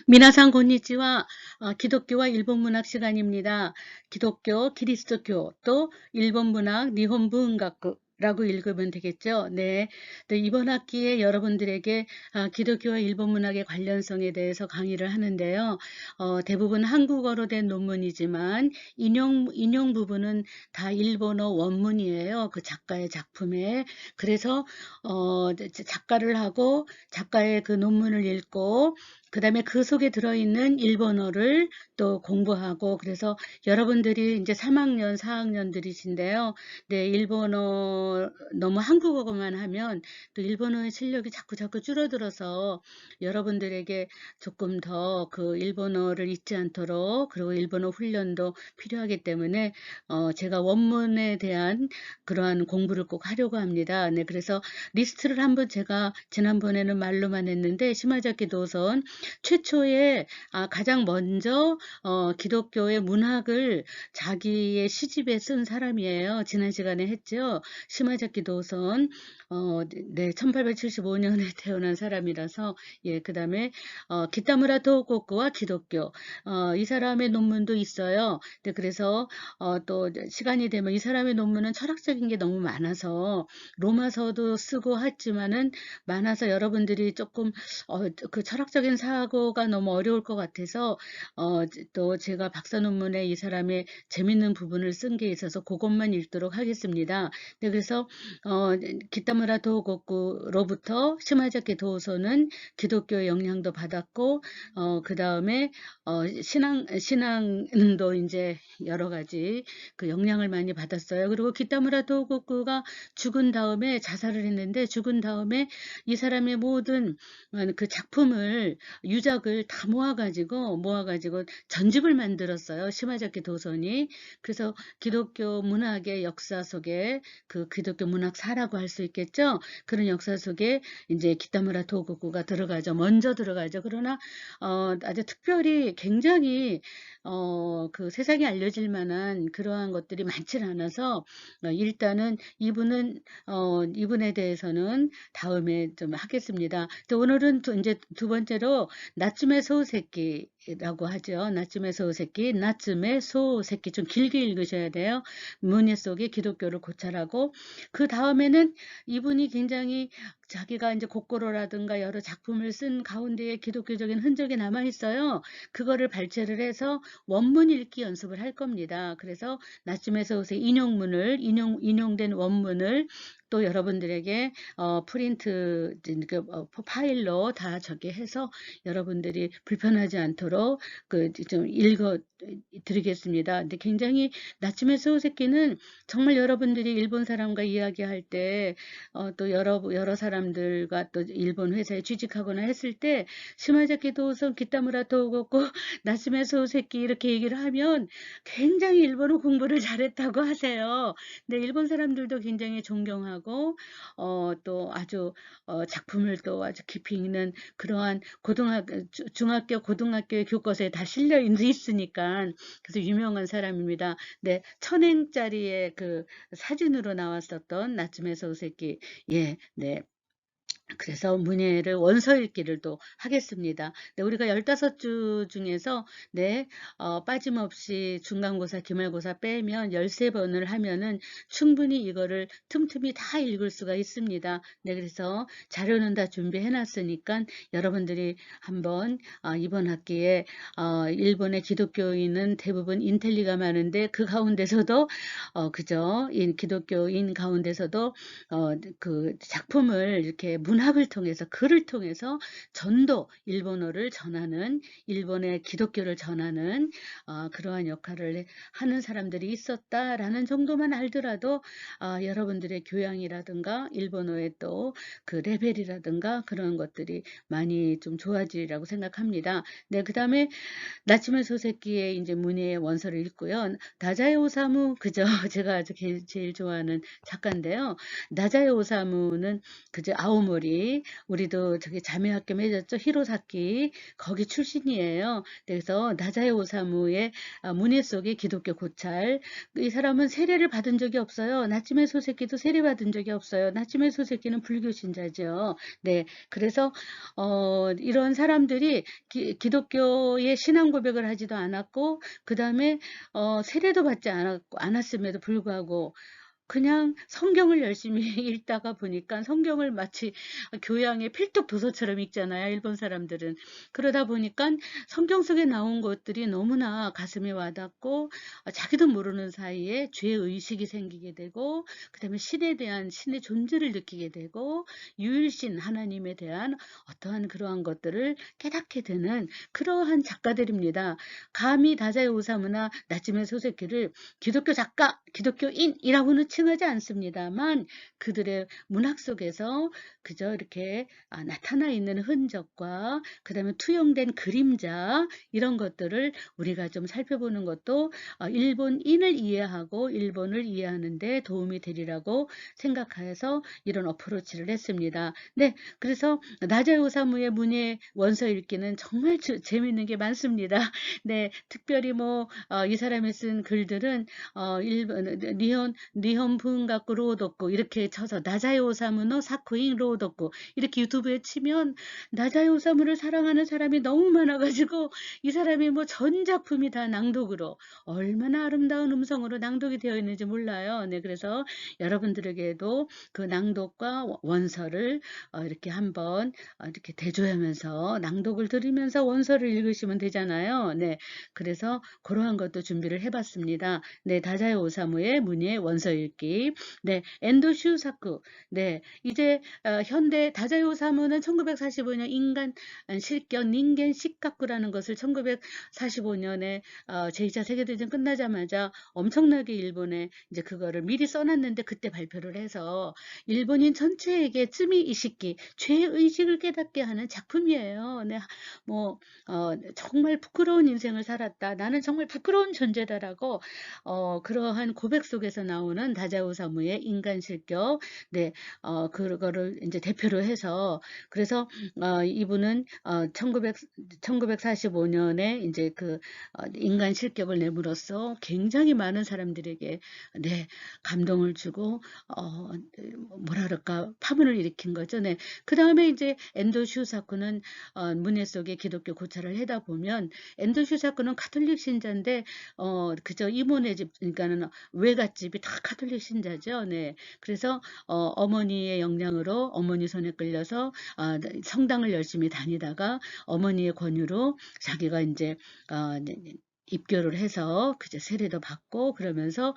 미나상 곤니치와 기독교와 일본 문학 시간입니다. 기독교, 기리스도교, 또 일본 문학, 니혼 부은가쿠라고 읽으면 되겠죠. 네. 또 이번 학기에 여러분들에게 기독교와 일본 문학의 관련성에 대해서 강의를 하는데요. 대부분 한국어로 된 논문이지만 인용 부분은 다 일본어 원문이에요. 그 작가의 작품에. 그래서 작가를 하고 작가의 그 논문을 읽고 그 다음에 그 속에 들어있는 일본어를 또 공부하고, 그래서 여러분들이 이제 3학년, 4학년들이신데요. 네, 일본어 너무 한국어만 하면 또 일본어의 실력이 자꾸 줄어들어서 여러분들에게 조금 더 그 일본어를 잊지 않도록, 그리고 일본어 훈련도 필요하기 때문에 제가 원문에 대한 그러한 공부를 꼭 하려고 합니다. 네, 그래서 리스트를 한번 제가 지난번에는 말로만 했는데, 시마자키 도선 최초에 가장 먼저 기독교의 문학을 자기의 시집에 쓴 사람이에요. 지난 시간에 했죠. 시마자키 도선. 네, 1875년에 태어난 사람이라서. 예, 그 다음에 기타무라 도호코쿠와 기독교, 이 사람의 논문도 있어요. 네, 그래서 또 시간이 되면 이 사람의 논문은 철학적인 게 너무 많아서 로마서도 쓰고 했지만은 많아서 여러분들이 조금 그 철학적인 사고가 너무 어려울 것 같아서 또 제가 박사 논문에 이 사람의 재밌는 부분을 쓴 게 있어서 그것만 읽도록 하겠습니다. 네, 그래서 기타무라 도호코쿠로부터 시마자키 도서는 기독교 영향도 받았고, 그 다음에 신앙도 이제 여러 가지 그 영향을 많이 받았어요. 그리고 기타무라 도호코쿠가 죽은 다음에 자살을 했는데, 죽은 다음에 이 사람의 모든 그 작품을, 유작을 다 모아가지고 전집을 만들었어요. 시마자키 도선이. 그래서 기독교 문학의 역사 속에, 그 기독교 문학사라고 할 수 있겠죠. 그런 역사 속에 이제 기타무라 도호코쿠가 들어가죠. 먼저 들어가죠. 그러나 아주 특별히 굉장히 그 세상에 알려질 만한 그러한 것들이 많지 않아서 일단은 이분에 대해서는 다음에 좀 하겠습니다. 또 오늘은 이제 두 번째로 나츠메 소세키라고 하죠. 나츠메 소세키, 나츠메 소세키 좀 길게 읽으셔야 돼요. 문예 속에 기독교를 고찰하고, 그 다음에는 이분이 굉장히 자기가 이제 곡고로라든가 여러 작품을 쓴 가운데에 기독교적인 흔적이 남아 있어요. 그거를 발췌를 해서 원문 읽기 연습을 할 겁니다. 그래서 나츠메 소세키 인용된 원문을 또 여러분들에게 프린트 파일로 다 저기 해서 여러분들이 불편하지 않도록 그 좀 읽어 드리겠습니다. 근데 굉장히 나츠메 소세키는 정말 여러분들이 일본 사람과 이야기할 때 또 여러 사람들과 또 일본 회사에 취직하거나 했을 때 시마자키 도우선, 기타무라 도우고고, 나츠메 소세키 이렇게 얘기를 하면 굉장히 일본어 공부를 잘했다고 하세요. 근데 일본 사람들도 굉장히 존경하고 또 아주 작품을 또 아주 깊이 읽는 그러한 중학교, 고등학교의 교과서에 다 실려 있으니까 그래서 유명한 사람입니다. 네, 천행짜리의 그 사진으로 나왔었던 나츠메 소세키. 예, 네. 그래서 문예를 원서 읽기를 또 하겠습니다. 네, 우리가 15주 중에서 네, 빠짐없이 중간고사, 기말고사 빼면 13번을 하면은 충분히 이거를 틈틈이 다 읽을 수가 있습니다. 네, 그래서 자료는 다 준비해 놨으니까 여러분들이 한번 이번 학기에 일본의 기독교인은 대부분 인텔리가 많은데 그 가운데서도 그죠? 기독교인 가운데서도 그 작품을 이렇게 문학을 통해서, 글을 통해서 전도, 일본어를 전하는, 일본의 기독교를 전하는 그러한 역할을 하는 사람들이 있었다라는 정도만 알더라도 여러분들의 교양이라든가 일본어의 또 그 레벨이라든가 그런 것들이 많이 좀 좋아지리라고 생각합니다. 네, 그 다음에 나츠메 소세키의 이제 문예의 원서를 읽고요. 나자에 오사무, 그죠? 제가 아주 제일 좋아하는 작가인데요. 나자에 오사무는 그저 사키, 우리도 저기 자매학교 맺었죠. 히로사키, 거기 출신이에요. 그래서 나자에 오사무의 문예 속의 기독교 고찰. 이 사람은 세례를 받은 적이 없어요. 나츠메 소세키도 세례 받은 적이 없어요. 나츠메 소세키는 불교 신자죠. 네, 그래서 이런 사람들이 기독교의 신앙 고백을 하지도 않았고, 그 다음에 세례도 받지 않았음에도 불구하고 그냥 성경을 열심히 읽다가 보니까 성경을 마치 교양의 필독 도서처럼 읽잖아요. 일본 사람들은. 그러다 보니까 성경 속에 나온 것들이 너무나 가슴에 와닿고 자기도 모르는 사이에 죄의식이 생기게 되고, 그 다음에 신에 대한 신의 존재를 느끼게 되고, 유일신 하나님에 대한 어떠한 그러한 것들을 깨닫게 되는 그러한 작가들입니다. 감히 다자이 오사무나 나츠메 소세키를 기독교 작가, 기독교인이라고는 칭하지 않습니다만, 그들의 문학 속에서 그저 이렇게 나타나 있는 흔적과 그 다음에 투영된 그림자, 이런 것들을 우리가 좀 살펴보는 것도 일본인을 이해하고 일본을 이해하는 데 도움이 되리라고 생각해서 이런 어프로치를 했습니다. 네, 그래서 나자이 오사무의 문예 원서 읽기는 정말 재미있는 게 많습니다. 네, 특별히 이 사람이 쓴 글들은 일본 니혼 분가쿠 로도쿠 이렇게 쳐서 나자이 오사무노 사쿠인 로도쿠 이렇게 유튜브에 치면 나자이 오사무를 사랑하는 사람이 너무 많아가지고 이 사람이 전 작품이 다 낭독으로, 얼마나 아름다운 음성으로 낭독이 되어 있는지 몰라요. 네, 그래서 여러분들에게도 그 낭독과 원서를 이렇게 한번 이렇게 대조하면서 낭독을 들으면서 원서를 읽으시면 되잖아요. 네, 그래서 그러한 것도 준비를 해봤습니다. 네, 다자이 오사무의 문예 원서 읽기. 네, 엔도 슈사쿠. 네, 이제 현대 다자이 오사무는 1945년 인간 실격 닌겐 식가쿠라는 것을 1945년에 제2차 세계대전 끝나자마자 엄청나게 일본에 이제 그거를 미리 써놨는데, 그때 발표를 해서 일본인 전체에게 쯔미 이식기, 죄의식을 깨닫게 하는 작품이에요. 네, 정말 부끄러운 인생을 살았다. 나는 정말 부끄러운 존재다라고 그러한 고백 속에서 나오는 다자이 오사무의 인간 실격. 네, 그거를 이제 대표로 해서, 그래서 이분은 1945년에 이제 그 인간 실격을 내므로써 굉장히 많은 사람들에게 네, 감동을 주고 뭐라 그럴까, 파문을 일으킨 거죠. 네, 그 다음에 이제 엔도 슈사쿠는 문예 속에 기독교 고찰을 하다 보면, 엔도 슈사쿠는 카톨릭 신자인데 그저 이모네 집, 그러니까는 외갓집이 다 카톨릭 신자죠. 네, 그래서 어머니의 영향으로 어머니 손에 끌려서 성당을 열심히 다니다가 어머니의 권유로 자기가 이제 입교를 해서 그제 세례도 받고, 그러면서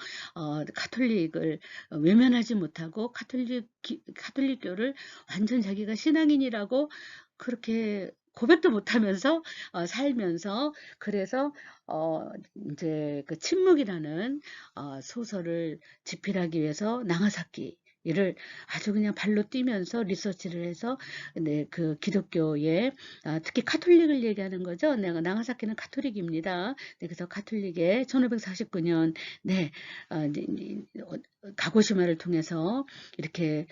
카톨릭을 외면하지 못하고 카톨릭교를 완전 자기가 신앙인이라고 그렇게 고백도 못하면서 살면서, 그래서 이제 그 침묵이라는 소설을 집필하기 위해서 나가사키를 아주 그냥 발로 뛰면서 리서치를 해서, 네, 그 기독교의 특히 카톨릭을 얘기하는 거죠. 내가 나가사키는 카톨릭입니다. 네, 그래서 카톨릭의 1549년 네, 가고시마를 통해서 이렇게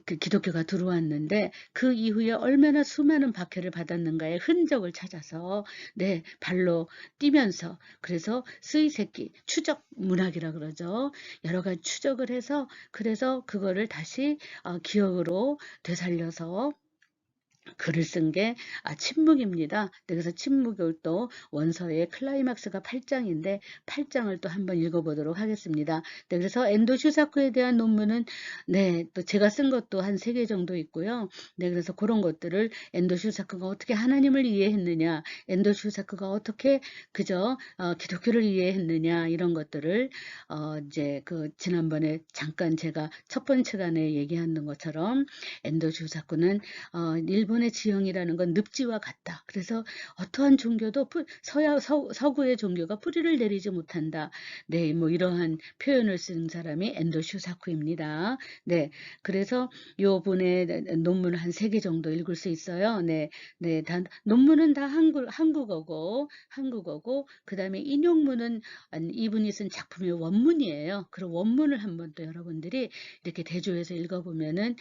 그 기독교가 들어왔는데, 그 이후에 얼마나 수많은 박해를 받았는가의 흔적을 찾아서 네, 발로 뛰면서, 그래서 스이세키 추적 문학이라 그러죠. 여러 가지 추적을 해서, 그래서 그거를 다시 기억으로 되살려서 글을 쓴 게 침묵입니다. 그래서 침묵을 또 원서의 클라이막스가 8장인데 8장을 또 한번 읽어보도록 하겠습니다. 네, 그래서 엔도 슈사쿠에 대한 논문은 네, 또 제가 쓴 것도 한 3개 정도 있고요. 네, 그래서 그런 것들을 엔도 슈사쿠가 어떻게 하나님을 이해했느냐, 엔도 슈사쿠가 어떻게 그저 기독교를 이해했느냐, 이런 것들을 이제 그 지난번에 잠깐 제가 첫 번째 간에 얘기하는 것처럼 엔도 슈사쿠는 일본 기본의 지형이라는 건 늪지와 같다. 그래서 어떠한 종교도 서구의 종교가 뿌리를 내리지 못한다. 네, 뭐 이러한 표현을 쓴 사람이 엔도 슈사쿠입니다. 네, 그래서 요 분의 논문을 한 3개 정도 읽을 수 있어요. 네, 네, 논문은 다 한국어고, 그 다음에 인용문은 이분이 쓴 작품의 원문이에요. 그럼 원문을 한번 또 여러분들이 이렇게 대조해서 읽어보면은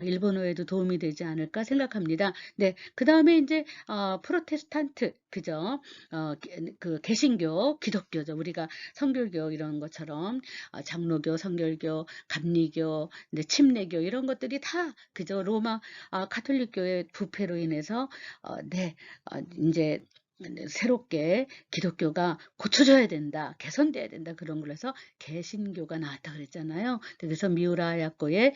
일본어에도 도움이 되지 않을까 생각합니다. 네, 그 다음에 이제 프로테스탄트, 그죠? 그 개신교, 기독교죠. 우리가 성결교 이런 것처럼 장로교, 성결교, 감리교, 네, 침례교 이런 것들이 다 그죠? 로마 가톨릭교의 부패로 인해서 네, 이제 새롭게 기독교가 고쳐져야 된다, 개선돼야 된다 그런 걸 해서 개신교가 나왔다 그랬잖아요. 그래서 미우라 야코의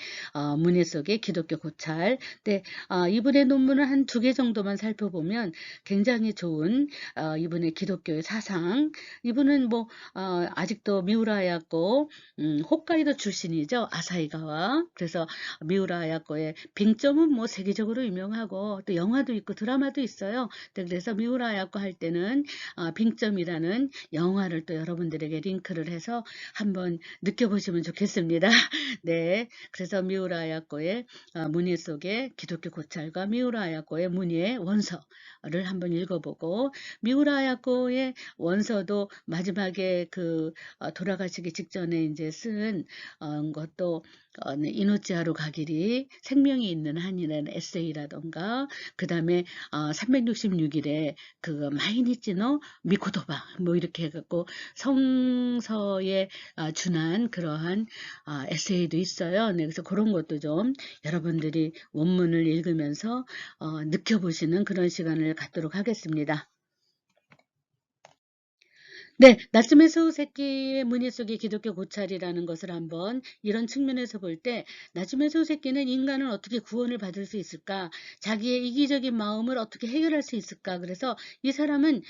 문예 속의 기독교 고찰. 네, 이분의 논문을 한 2개 정도만 살펴보면 굉장히 좋은 이분의 기독교의 사상. 이분은 뭐 아직도 미우라 야코 홋카이도 출신이죠. 아사히가와. 그래서 미우라 야코의 빙점은 뭐 세계적으로 유명하고 또 영화도 있고 드라마도 있어요. 그래서 미우라 야코 할 때는 빙점이라는 영화를 또 여러분들에게 링크를 해서 한번 느껴보시면 좋겠습니다. 네, 그래서 미우라 야코의 문예 속의 기독교 고찰과 미우라 야코의 문예 원서를 한번 읽어보고, 미우라 야코의 원서도 마지막에 그 돌아가시기 직전에 이제 쓴 것도 이노치하루 가길이 생명이 있는 한이라는 에세이라던가, 그 다음에 366일에 그 마이니치노 미코토바 뭐 이렇게 해갖고 성서에 준한 그러한 에세이도 있어요. 네, 그래서 그런 것도 좀 여러분들이 원문을 읽으면서 느껴보시는 그런 시간을 갖도록 하겠습니다. 네, 나츠메 소우세키의 문예 속의 기독교 고찰이라는 것을 한번 이런 측면에서 볼 때, 나츠메 소우세키는 인간은 어떻게 구원을 받을 수 있을까? 자기의 이기적인 마음을 어떻게 해결할 수 있을까? 그래서 이 사람은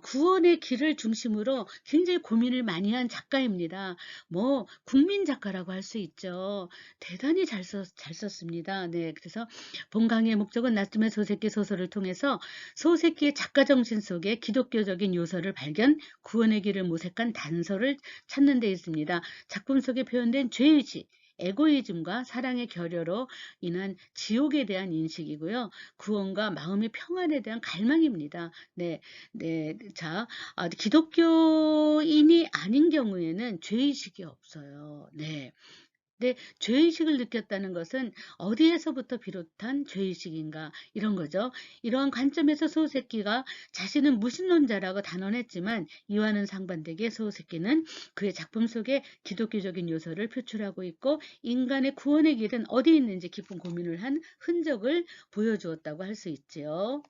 구원의 길을 중심으로 굉장히 고민을 많이 한 작가입니다. 뭐 국민 작가라고 할 수 있죠. 대단히 잘 썼습니다. 네, 그래서 본 강의의 목적은 나츠메 소우세키 소설을 통해서 소우세키의 작가 정신 속에 기독교적인 요소를 발견, 구원의 길을 모색한 단서를 찾는 데 있습니다. 작품 속에 표현된 죄의식, 에고이즘과 사랑의 결여로 인한 지옥에 대한 인식이고요. 구원과 마음의 평안에 대한 갈망입니다. 네, 네, 자, 기독교인이 아닌 경우에는 죄의식이 없어요. 네. 근데 죄의식을 느꼈다는 것은 어디에서부터 비롯한 죄의식인가 이런 거죠. 이러한 관점에서 소우세키가 자신은 무신론자라고 단언했지만, 이와는 상반되게 소우세키는 그의 작품 속에 기독교적인 요소를 표출하고 있고 인간의 구원의 길은 어디 있는지 깊은 고민을 한 흔적을 보여주었다고 할 수 있지요.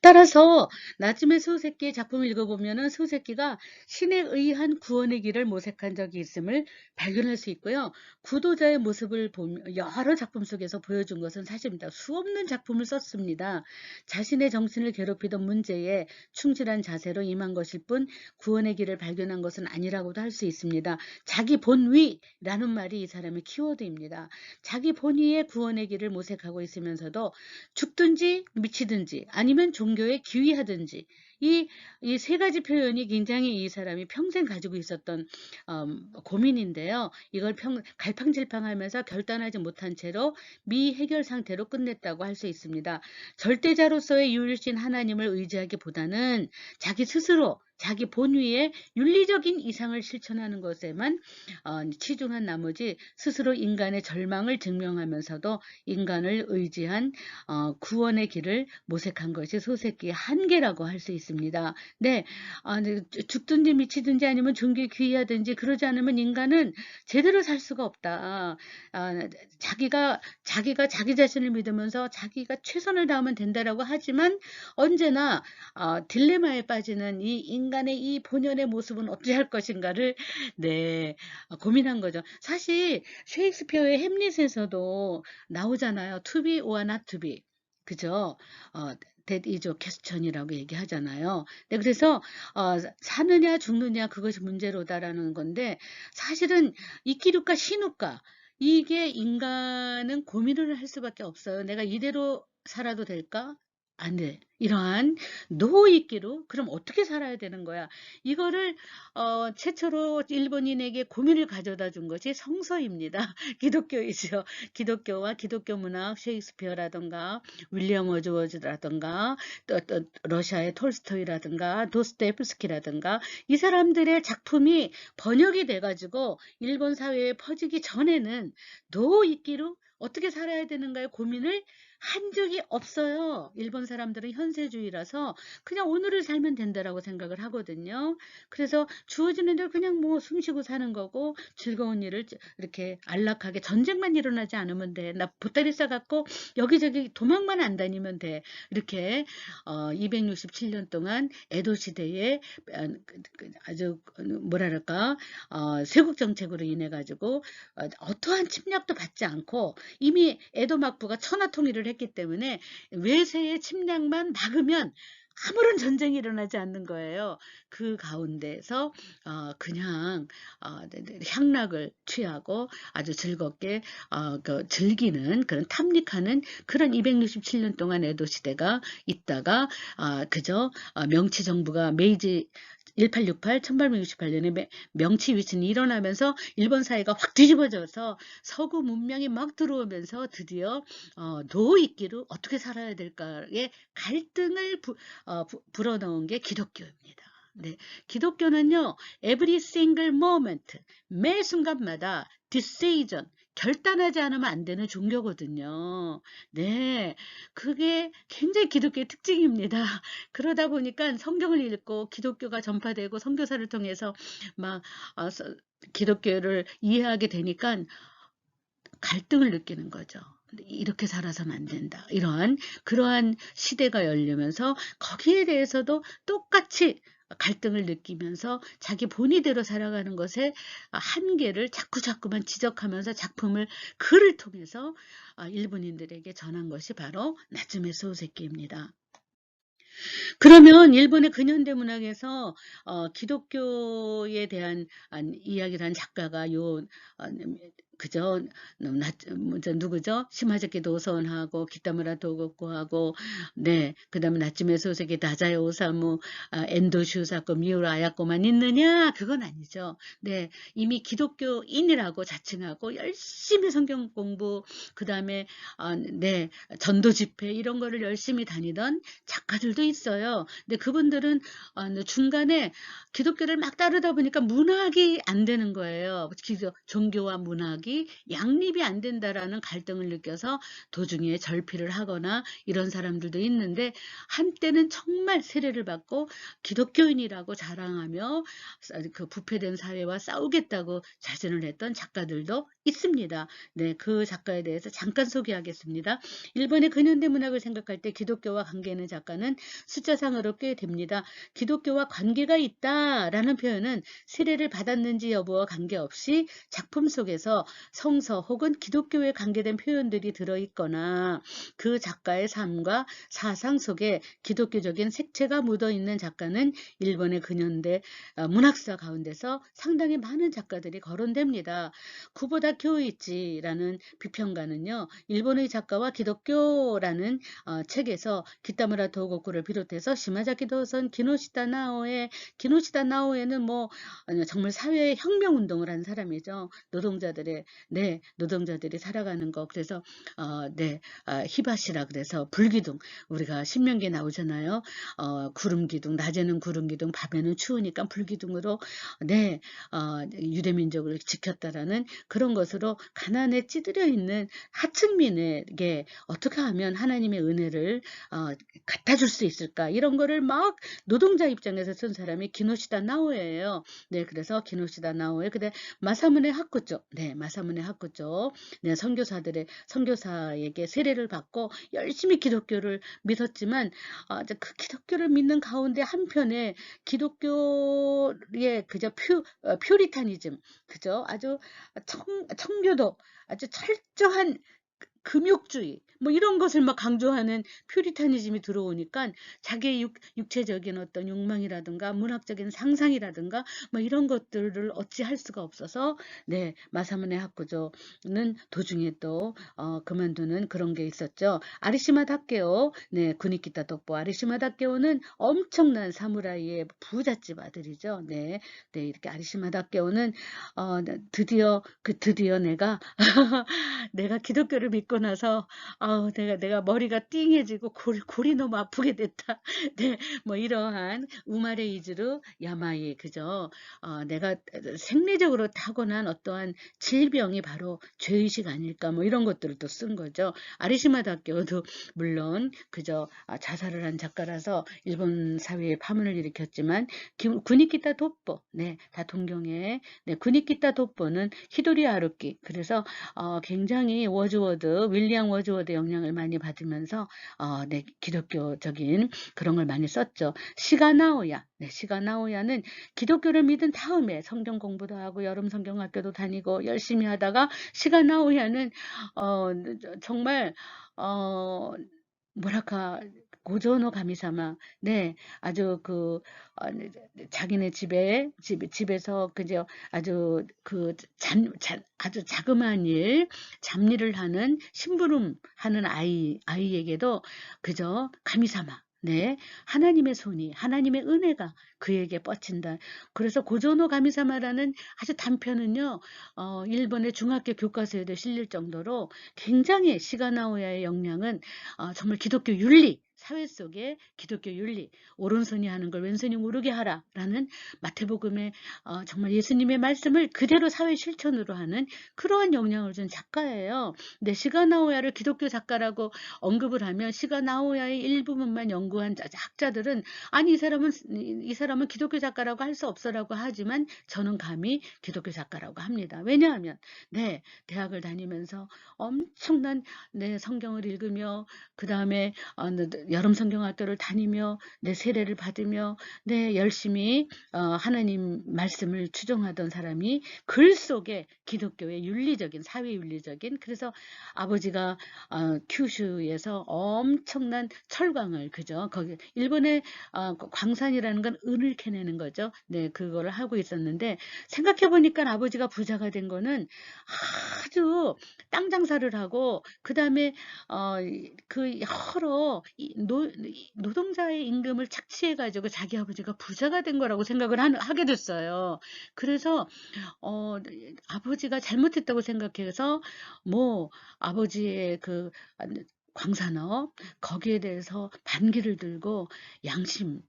따라서 나츠메 소세키의 작품을 읽어보면 소세키가 신에 의한 구원의 길을 모색한 적이 있음을 발견할 수 있고요. 구도자의 모습을 여러 작품 속에서 보여준 것은 사실입니다. 수없는 작품을 썼습니다. 자신의 정신을 괴롭히던 문제에 충실한 자세로 임한 것일 뿐 구원의 길을 발견한 것은 아니라고도 할 수 있습니다. 자기 본위라는 말이 이 사람의 키워드입니다. 자기 본위의 구원의 길을 모색하고 있으면서도 죽든지 미치든지 아니면 종교에 기위하든지, 이 3가지 표현이 굉장히 이 사람이 평생 가지고 있었던 고민인데요. 이걸 갈팡질팡하면서 결단하지 못한 채로 미해결 상태로 끝냈다고 할 수 있습니다. 절대자로서의 유일신 하나님을 의지하기보다는 자기 스스로 자기 본위의 윤리적인 이상을 실천하는 것에만 치중한 나머지 스스로 인간의 절망을 증명하면서도 인간을 의지한 구원의 길을 모색한 것이 소세키의 한계라고 할 수 있습니다. 네, 죽든지 미치든지 아니면 종교에 귀의하든지 그러지 않으면 인간은 제대로 살 수가 없다. 자기가 자기 자신을 믿으면서 자기가 최선을 다하면 된다라고 하지만 언제나 딜레마에 빠지는 이 인간의 이 본연의 모습은 어찌 할 것인가를 네, 고민한 거죠. 사실 셰익스피어의 햄릿에서도 나오잖아요. To be or not to be. 그죠? That is a question이라고 얘기하잖아요. 네, 그래서 사느냐 죽느냐 그것이 문제로다라는 건데, 사실은 이끼류까 신우까 이게 인간은 고민을 할 수밖에 없어요. 내가 이대로 살아도 될까? 안 돼. 이러한 노이끼로 그럼 어떻게 살아야 되는 거야? 이거를 최초로 일본인에게 고민을 가져다 준 것이 성서입니다. 기독교이죠. 기독교와 기독교 문학, 셰익스피어라든가 윌리엄 워즈워즈라든가 또 러시아의 톨스토이라든가 도스토옙스키라든가 이 사람들의 작품이 번역이 돼가지고 일본 사회에 퍼지기 전에는 노이끼로 어떻게 살아야 되는가의 고민을 한 적이 없어요. 일본 사람들은 현세주의라서 그냥 오늘을 살면 된다라고 생각을 하거든요. 그래서 주어지는 대로 그냥 뭐 숨쉬고 사는 거고 즐거운 일을 이렇게 안락하게 전쟁만 일어나지 않으면 돼. 나 보따리 싸갖고 여기저기 도망만 안 다니면 돼. 이렇게 267년 동안 에도 시대에 아주 뭐랄까 쇄국 정책으로 인해 가지고 어떠한 침략도 받지 않고 이미 에도 막부가 천하통일을 했기 때문에 외세의 침략만 막으면 아무런 전쟁이 일어나지 않는 거예요. 그 가운데서 그냥 향락을 취하고 아주 즐겁게 즐기는 그런 탐닉하는 그런 267년 동안 에도 시대가 있다가 그저 명치 정부가 메이지 1868, 1868년에 명치 유신이 일어나면서 일본 사회가 확 뒤집어져서 서구 문명이 막 들어오면서 드디어 노이끼로 어떻게 살아야 될까의 갈등을 불어넣은 게 기독교입니다. 네, 기독교는요, every single moment, 매 순간마다 decision, 결단하지 않으면 안 되는 종교거든요. 네, 그게 굉장히 기독교의 특징입니다. 그러다 보니까 성경을 읽고 기독교가 전파되고 선교사를 통해서 막 기독교를 이해하게 되니까 갈등을 느끼는 거죠. 이렇게 살아서는 안 된다. 그러한 시대가 열리면서 거기에 대해서도 똑같이 갈등을 느끼면서 자기 본의대로 살아가는 것에 한계를 자꾸만 지적하면서 글을 통해서 일본인들에게 전한 것이 바로 나츠메 소세키입니다. 그러면 일본의 근현대 문학에서 기독교에 대한 이야기를 한 작가가 그저 누구죠? 시마자키 도선하고 기타무라 도곡고하고 네, 그다음에 나츠메 소세기 다자야 오사무, 엔도 슈사코, 미우라 아야코만 있느냐? 그건 아니죠. 네, 이미 기독교인이라고 자칭하고 열심히 성경 공부, 그다음에 네, 전도 집회 이런 거를 열심히 다니던 작가들도 있어요. 근데 그분들은 중간에 기독교를 막 따르다 보니까 문학이 안 되는 거예요. 종교와 문학이 양립이 안 된다라는 갈등을 느껴서 도중에 절필을 하거나 이런 사람들도 있는데 한때는 정말 세례를 받고 기독교인이라고 자랑하며 그 부패된 사회와 싸우겠다고 자진을 했던 작가들도 있습니다. 네, 그 작가에 대해서 잠깐 소개하겠습니다. 일본의 근현대 문학을 생각할 때 기독교와 관계있는 작가는 숫자상으로 꽤 됩니다. 기독교와 관계가 있다라는 표현은 세례를 받았는지 여부와 관계없이 작품 속에서 성서 혹은 기독교에 관계된 표현들이 들어있거나 그 작가의 삶과 사상 속에 기독교적인 색채가 묻어있는 작가는 일본의 근현대 문학사 가운데서 상당히 많은 작가들이 거론됩니다. 쿠보다 교이치라는 비평가는요. 일본의 작가와 기독교라는 책에서 기타무라 도고쿠를 비롯해서 시마자키 도선, 기노시다 나오에는 뭐 정말 사회 혁명 운동을 한 사람이죠. 노동자들이 살아가는 거. 그래서 히바시라 그래서 불기둥 우리가 신명기에 나오잖아요. 구름기둥 낮에는 구름기둥 밤에는 추우니까 불기둥으로 유대민족을 지켰다라는 그런 것으로 가난에 찌들어 있는 하층민에게 어떻게 하면 하나님의 은혜를 갖다 줄 수 있을까 이런 거를 막 노동자 입장에서 쓴 사람이 기노시다 나오예요. 네, 그래서 기노시다 나오에 근데 마사무네 하쿠조, 마사무네 하쿠조, 선교사에게 세례를 받고 열심히 기독교를 믿었지만 그 기독교를 믿는 가운데 한편에 기독교의 그저 퓨리타니즘, 그죠? 아주 청교도, 아주 철저한 금욕주의 뭐 이런 것을 막 강조하는 퓨리타니즘이 들어오니까 자기의 육체적인 어떤 욕망이라든가 문학적인 상상이라든가 뭐 이런 것들을 어찌할 수가 없어서 네, 마사무네 하쿠조는 도중에 또 그만두는 그런 게 있었죠. 아리시마 다케오, 네, 구니키타 도포 아리시마 다케오는 엄청난 사무라이의 부잣집 아들이죠. 네, 네, 이렇게 아리시마 다케오는 드디어 내가 내가 기독교를 믿고 나서 내가 머리가 띵해지고 골이 너무 아프게 됐다. 네, 뭐 이러한 우마레 이즈루 야마이 그죠. 내가 생리적으로 타고난 어떠한 질병이 바로 죄의식 아닐까 뭐 이런 것들을 또 쓴 거죠. 아리시마 다케오도 물론 그저 자살을 한 작가라서 일본 사회에 파문을 일으켰지만 구니키타 도포 네, 다 동경에 네, 구니키타 도포는 히도리 아루키 그래서 굉장히 워즈워드 윌리엄 워즈워드 영향을 많이 받으면서 네, 기독교적인 그런 걸 많이 썼죠. 시가나오야 네, 시가나오야는 기독교를 믿은 다음에 성경 공부도 하고 여름 성경학교도 다니고 열심히 하다가 시가나오야는 정말 뭐랄까 고조노 가미사마 네 아주 자기네 집에서 그저 아주 아주 자그마한 잡일을 하는 심부름 하는 아이에게도 그저 가미사마 네 하나님의 손이 하나님의 은혜가 그에게 뻗친다. 그래서 고조노 가미사마라는 아주 단편은요 일본의 중학교 교과서에도 실릴 정도로 굉장히 시가나오야의 역량은 정말 기독교 윤리 사회 속에 기독교 윤리 오른손이 하는 걸 왼손이 모르게 하라라는 마태복음의 정말 예수님의 말씀을 그대로 사회 실천으로 하는 그러한 영향을 준 작가예요. 근데 시가나오야를 기독교 작가라고 언급을 하면 시가나오야의 일부분만 연구한 학자들은 아니 이 사람은 기독교 작가라고 할 수 없어라고 하지만 저는 감히 기독교 작가라고 합니다. 왜냐하면 네 대학을 다니면서 엄청난 네 성경을 읽으며 그 다음에 여름 성경학교를 다니며 내 세례를 받으며 네 열심히 하나님 말씀을 추종하던 사람이 글 속에 기독교의 윤리적인 사회윤리적인 그래서 아버지가 큐슈에서 엄청난 철광을 그죠 거기 일본의 광산이라는 건 은을 캐내는 거죠. 네 그거를 하고 있었는데 생각해 보니까 아버지가 부자가 된 거는 아주 땅 장사를 하고 그 다음에 그 여러 노동자의 임금을 착취해 가지고 자기 아버지가 부자가 된 거라고 생각을 하게 됐어요. 그래서 아버지가 잘못했다고 생각해서 뭐 아버지의 그 광산업 거기에 대해서 반기를 들고 양심을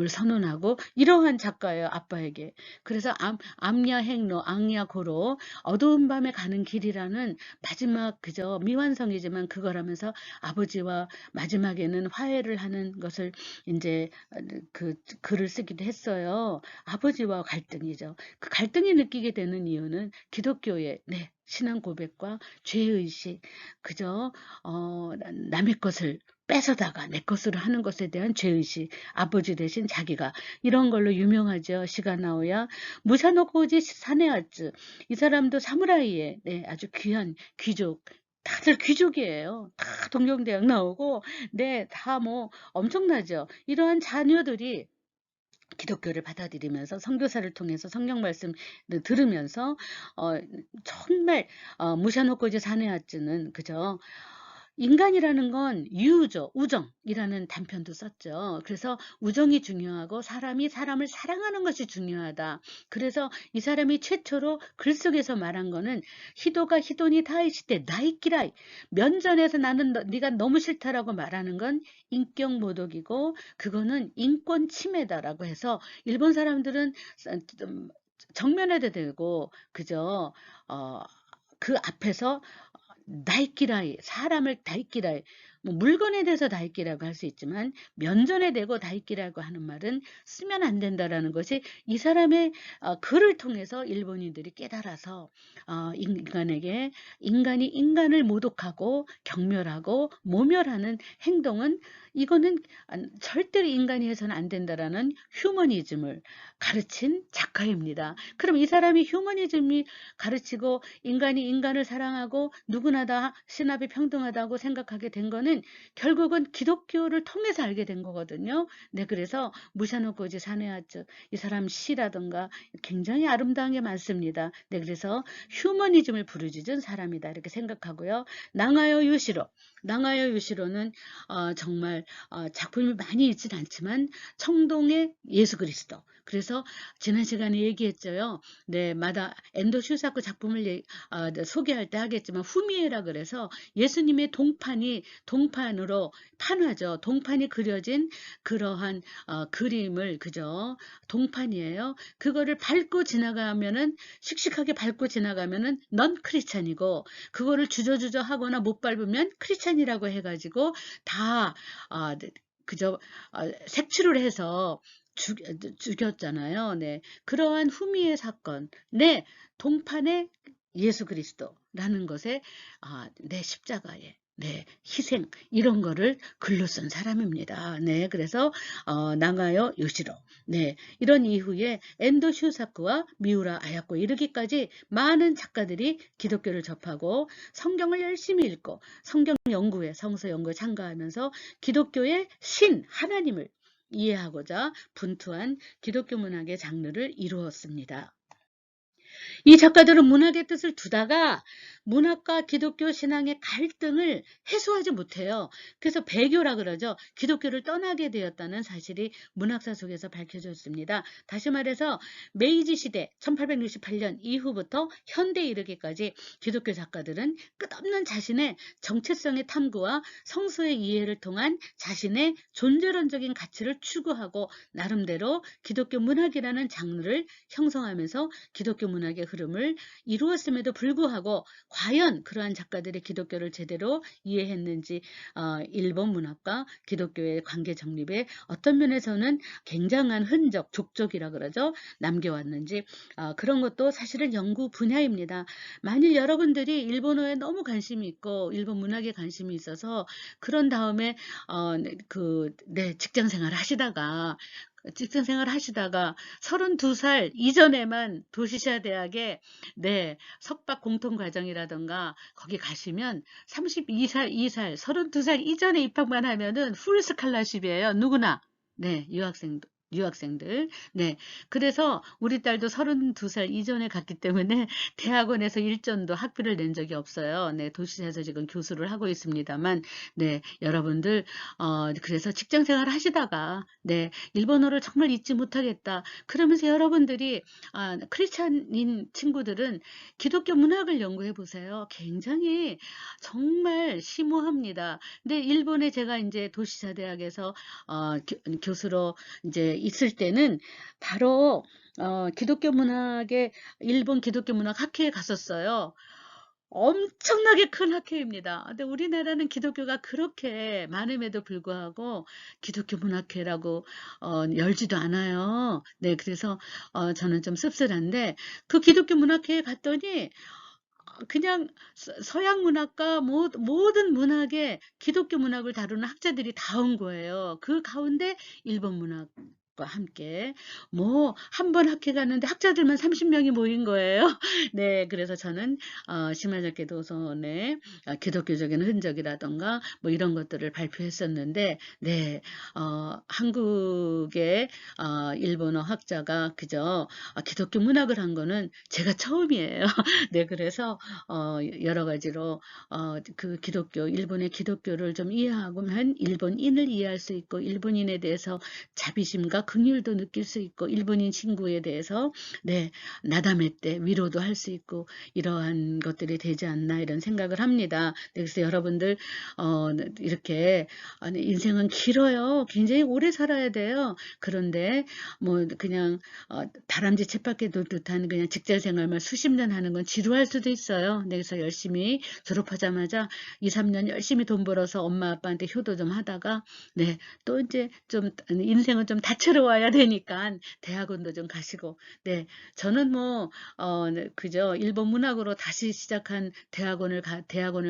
선언하고 이러한 작가예요 아빠에게. 그래서 암야 행로 앙야 고로 어두운 밤에 가는 길이라는 마지막 그저 미완성이지만 그걸 하면서 아버지와 마지막에는 화해를 하는 것을 이제 그 글을 쓰기도 했어요. 아버지와 갈등이죠. 그 갈등이 느끼게 되는 이유는 기독교의 네, 신앙 고백과 죄의식 그저 남의 것을 뺏어다가 내 것으로 하는 것에 대한 죄의식 아버지 대신 자기가 이런 걸로 유명하죠. 시가나오야 무샤노코지 사네아츠 이 사람도 사무라이의 네, 아주 귀한 귀족 다들 귀족이에요. 다 동경대학 나오고 네, 다 뭐 엄청나죠. 이러한 자녀들이 기독교를 받아들이면서 선교사를 통해서 성경 말씀 들으면서 정말 무샤노코지 사네아츠는 그저 인간이라는 건 유우죠. 우정이라는 단편도 썼죠. 그래서 우정이 중요하고 사람이 사람을 사랑하는 것이 중요하다. 그래서 이 사람이 최초로 글 속에서 말한 거는 히도가 히도니 타이시테 나이키라이 면전에서 나는 네가 너무 싫다라고 말하는 건 인격 모독이고 그거는 인권 침해다라고 해서 일본 사람들은 정면에도 대고 그저 그 앞에서 나이키라이 사람을 다이키라이 뭐 물건에 대해서 다이끼라고 할 수 있지만 면전에 대고 다이끼라고 하는 말은 쓰면 안 된다라는 것이 이 사람의 글을 통해서 일본인들이 깨달아서 인간에게 인간이 인간을 모독하고 경멸하고 모멸하는 행동은 이거는 절대로 인간이 해서는 안 된다라는 휴머니즘을 가르친 작가입니다. 그럼 이 사람이 휴머니즘이 가르치고 인간이 인간을 사랑하고 누구나 다 신합이 평등하다고 생각하게 된 거는 결국은 기독교를 통해서 알게 된 거거든요. 네, 그래서 무샤노코지 사네아츠 이 사람 시라든가 굉장히 아름다운 게 많습니다. 네, 그래서 휴머니즘을 부르짖은 사람이다 이렇게 생각하고요. 나가요 요시로, 나가요 요시로는 정말 작품이 많이 있진 않지만 청동의 예수 그리스도. 그래서 지난 시간에 얘기했죠요. 네, 엔도 슈사쿠 작품을 소개할 때 하겠지만 후미에라 그래서 예수님의 동판으로 판화죠. 동판이 그려진 그러한 그림을 그죠. 동판이에요. 그거를 밟고 지나가면은 씩씩하게 밟고 지나가면은 넌 크리스찬이고 그거를 주저주저 하거나 못 밟으면 크리스찬이라고 해가지고 다 그저 색출을 해서 죽였잖아요. 네. 그러한 후미의 사건, 네, 동판의 예수 그리스도라는 것에, 내 십자가에, 네, 희생, 이런 거를 글로 쓴 사람입니다. 네, 그래서, 나가요 요시로. 네, 이런 이후에 엔도 슈사쿠와 미우라 아야코 이르기까지 많은 작가들이 기독교를 접하고 성경을 열심히 읽고 성경 연구에, 성서 연구에 참가하면서 기독교의 하나님을 이해하고자 분투한 기독교 문학의 장르를 이루었습니다. 이 작가들은 문학의 뜻을 두다가 문학과 기독교 신앙의 갈등을 해소하지 못해요. 그래서 배교라 그러죠. 기독교를 떠나게 되었다는 사실이 문학사 속에서 밝혀졌습니다. 다시 말해서 메이지 시대 1868년 이후부터 현대에 이르기까지 기독교 작가들은 끝없는 자신의 정체성의 탐구와 성서의 이해를 통한 자신의 존재론적인 가치를 추구하고 나름대로 기독교 문학이라는 장르를 형성하면서 기독교 문학의 흐름을 이루었음에도 불구하고 과연 그러한 작가들이 기독교를 제대로 이해했는지 일본 문학과 기독교의 관계 정립에 어떤 면에서는 굉장한 흔적, 족적이라 그러죠. 남겨왔는지 그런 것도 사실은 연구 분야입니다. 만일 여러분들이 일본어에 너무 관심이 있고 일본 문학에 관심이 있어서 그런 다음에 직장 생활 하시다가 32살 이전에만 도시샤 대학에 석박 공통 과정이라던가 거기 가시면 32살, 32살 이전에 입학만 하면은 풀 스칼라십이에요. 누구나. 네, 유학생들. 네. 그래서 우리 딸도 32살 이전에 갔기 때문에 대학원에서 일전도 학비를 낸 적이 없어요. 네, 도시에서 지금 교수를 하고 있습니다만, 네, 여러분들, 그래서 직장 생활 하시다가, 네, 일본어를 정말 잊지 못하겠다. 그러면서 여러분들이, 크리스찬인 친구들은 기독교 문학을 연구해 보세요. 굉장히 정말 심오합니다. 근데 일본에 제가 이제 도시사 대학에서, 교수로 이제 있을 때는 바로 기독교 문학의 일본 기독교 문학 학회에 갔었어요. 엄청나게 큰 학회입니다. 근데 우리나라는 기독교가 그렇게 많음에도 불구하고 기독교 문학회라고 열지도 않아요. 네, 그래서 저는 좀 씁쓸한데 그 기독교 문학회에 갔더니 그냥 서양 문학과 모든 문학에 기독교 문학을 다루는 학자들이 다 온 거예요. 그 가운데 일본 문학과 함께 한 번 학회 갔는데 학자들만 30명이 모인 거예요. 네, 그래서 저는 시마자케 도서원의 기독교적인 흔적이라던가 뭐 이런 것들을 발표했었는데, 네, 한국의 일본어 학자가 그저 기독교 문학을 한 거는 제가 처음이에요. 네, 그래서 여러 가지로 그 일본의 기독교를 좀 이해하고만 일본인을 이해할 수 있고 일본인에 대해서 자비심과 긍휼도 느낄 수 있고 일본인 친구에 대해서 네, 나다메 때 위로도 할 수 있고 이러한 것들이 되지 않나 이런 생각을 합니다. 네, 그래서 여러분들 이렇게 아니, 인생은 길어요. 굉장히 오래 살아야 돼요. 그런데 뭐 그냥 다람쥐 쳇바퀴 돌 듯한 그냥 직장 생활만 수십 년 하는 건 지루할 수도 있어요. 네, 그래서 열심히 졸업하자마자 2, 3년 열심히 돈 벌어서 엄마 아빠한테 효도 좀 하다가 네, 또 이제 좀 인생은 좀 다채로워야 되니까 대학원도 좀 가시고 네, 저는 뭐 네, 그죠. 일본 문학으로 다시 시작한 대학원을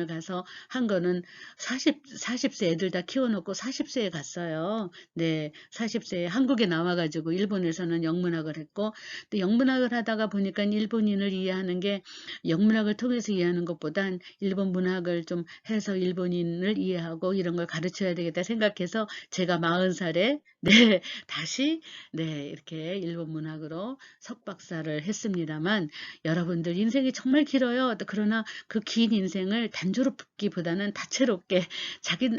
가서 한 거는 40세 애들 다 키워놓고 40세에 갔어요. 네, 40세에 한국에 나와가지고 일본에서는 영문학을 했고, 또 영문학을 하다가 보니까 일본인을 이해하는 게 영문학을 통해서 이해하는 것보단 일본 문학을 좀 해서 일본인을 이해하고 이런 걸 가르쳐야 되겠다 생각해서 제가 40살에 네, 다시 네, 이렇게 일본 문학으로 석박사를 했습니다만 여러분들 인생이 정말 길어요. 그러나 그 긴 인생을 단조롭기보다는 다채롭게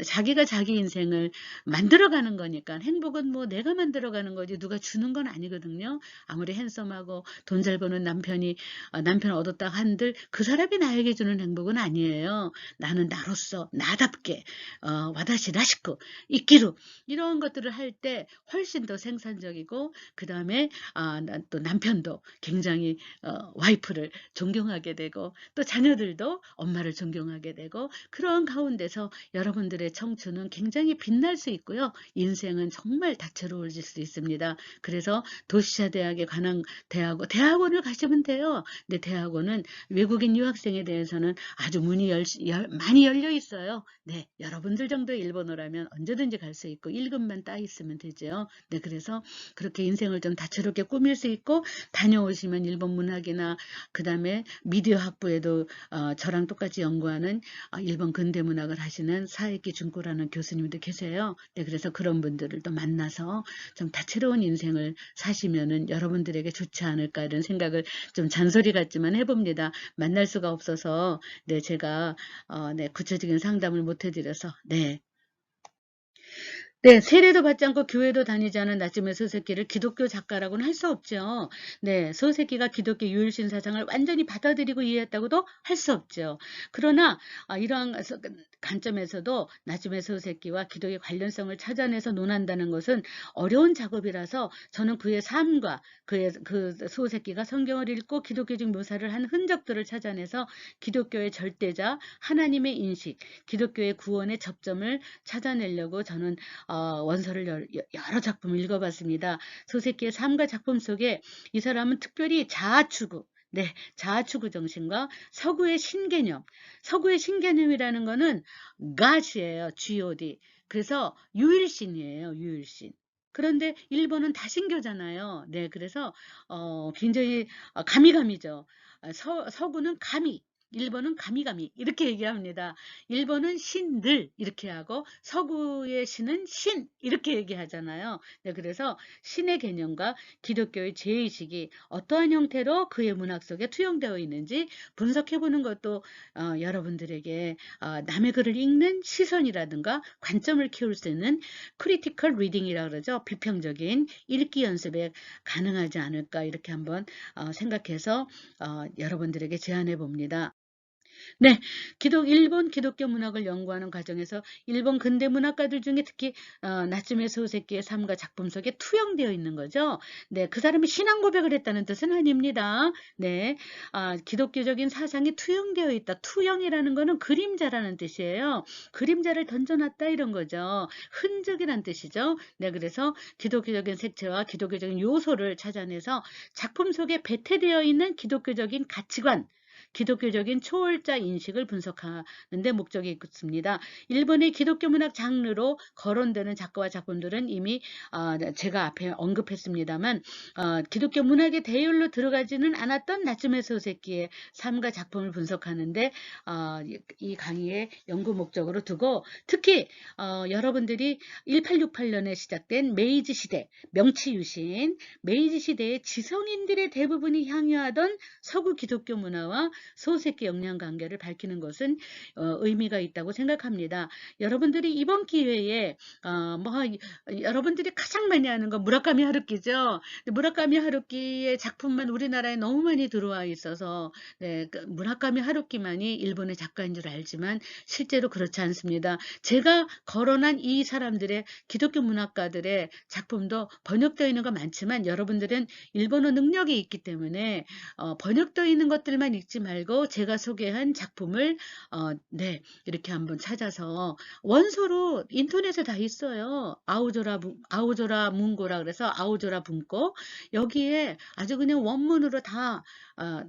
자기가 자기 인생을 만들어가는 거니까 행복은 뭐 내가 만들어가는 거지 누가 주는 건 아니거든요. 아무리 핸섬하고 돈 잘 버는 남편 얻었다 한들 그 사람이 나에게 주는 행복은 아니에요. 나는 나로서 나답게 와다시 라시쿠 이끼루 이런 것들을 할 때 훨씬 더 생산적이고 그 다음에 또 남편도 굉장히 와이프를 존경하게 되고 또 자녀들도 엄마를 존경하게 되고 그런 가운데서 여러분들의 청춘은 굉장히 빛날 수 있고요. 인생은 정말 다채로워질 수 있습니다. 그래서 도시차 대학에 관한 대학원을 가시면 돼요. 근데 대학원은 외국인 유학생에 대해서는 아주 문이 많이 열려 있어요. 네, 여러분들 정도 일본어라면 언제든지 갈 수 있고 1급만 따 있으면 되죠. 네, 그래서 그렇게 인생을 좀 다채롭게 꾸밀 수 있고 다녀오시면 일본 문학이나 그 다음에 미디어 학부에도 저랑 똑같이 연구하는 일본 근대문학을 하시는 사에키 준코라는 교수님도 계세요. 네, 그래서 그런 분들을 또 만나서 좀 다채로운 인생을 사시면은 여러분들에게 좋지 않을까 이런 생각을 좀 잔소리 같지만 해봅니다. 만날 수가 없어서 네, 제가 네, 구체적인 상담을 못 해드려서 네. 네, 세례도 받지 않고 교회도 다니지 않은 나츠메 소세키를 기독교 작가라고는 할 수 없죠. 네, 소세키가 기독교 유일신 사상을 완전히 받아들이고 이해했다고도 할 수 없죠. 그러나 이러한 관점에서도 나츠메 소세키와 기독의 관련성을 찾아내서 논한다는 것은 어려운 작업이라서 저는 그의 삶과 그 소세키가 성경을 읽고 기독교적 묘사를 한 흔적들을 찾아내서 기독교의 절대자, 하나님의 인식, 기독교의 구원의 접점을 찾아내려고 저는 원서를 여러 작품을 읽어봤습니다. 소세키의 삶과 작품 속에 이 사람은 특별히 자아추구, 네, 자아추구 정신과 서구의 신개념이라는 거는 God이에요, G-O-D. 그래서 유일신이에요, 유일신. 그런데 일본은 다신교잖아요. 네, 그래서 굉장히 가미가미죠. 서구는 가미. 일본은 가미가미 이렇게 얘기합니다. 일본은 신들 이렇게 하고 서구의 신은 신 이렇게 얘기하잖아요. 네, 그래서 신의 개념과 기독교의 제의식이 어떠한 형태로 그의 문학 속에 투영되어 있는지 분석해보는 것도 여러분들에게 남의 글을 읽는 시선이라든가 관점을 키울 수 있는 크리티컬 리딩이라고 그러죠. 비평적인 읽기 연습에 가능하지 않을까 이렇게 한번 생각해서 여러분들에게 제안해 봅니다. 네, 일본 기독교 문학을 연구하는 과정에서 일본 근대 문학가들 중에 특히 나츠메 소세키의 삶과 작품 속에 투영되어 있는 거죠. 네, 그 사람이 신앙 고백을 했다는 뜻은 아닙니다. 네, 기독교적인 사상이 투영되어 있다. 투영이라는 거는 그림자라는 뜻이에요. 그림자를 던져놨다 이런 거죠. 흔적이란 뜻이죠. 네, 그래서 기독교적인 색채와 기독교적인 요소를 찾아내서 작품 속에 배태되어 있는 기독교적인 가치관, 기독교적인 초월자 인식을 분석하는 데 목적이 있습니다. 일본의 기독교 문학 장르로 거론되는 작가와 작품들은 이미 제가 앞에 언급했습니다만 기독교 문학의 대열로 들어가지는 않았던 나츠메 소세키의 삶과 작품을 분석하는데 이 강의의 연구 목적으로 두고 특히 여러분들이 1868년에 시작된 메이지 시대, 명치유신, 메이지 시대의 지성인들의 대부분이 향유하던 서구 기독교 문화와 소새끼 영양관계를 밝히는 것은 의미가 있다고 생각합니다. 여러분들이 이번 기회에 여러분들이 가장 많이 하는 건 무라카미 하루키죠. 무라카미 하루키의 작품만 우리나라에 너무 많이 들어와 있어서 네, 그 무라카미 하루키만이 일본의 작가인 줄 알지만 실제로 그렇지 않습니다. 제가 거론한 이 사람들의 기독교 문학가들의 작품도 번역되어 있는 거 많지만 여러분들은 일본어 능력이 있기 때문에 번역되어 있는 것들만 읽지 말고 제가 소개한 작품을 네, 이렇게 한번 찾아서 원서로 인터넷에 다 있어요. 아우조라 문고라 그래서 아우조라 분고 여기에 아주 그냥 원문으로 다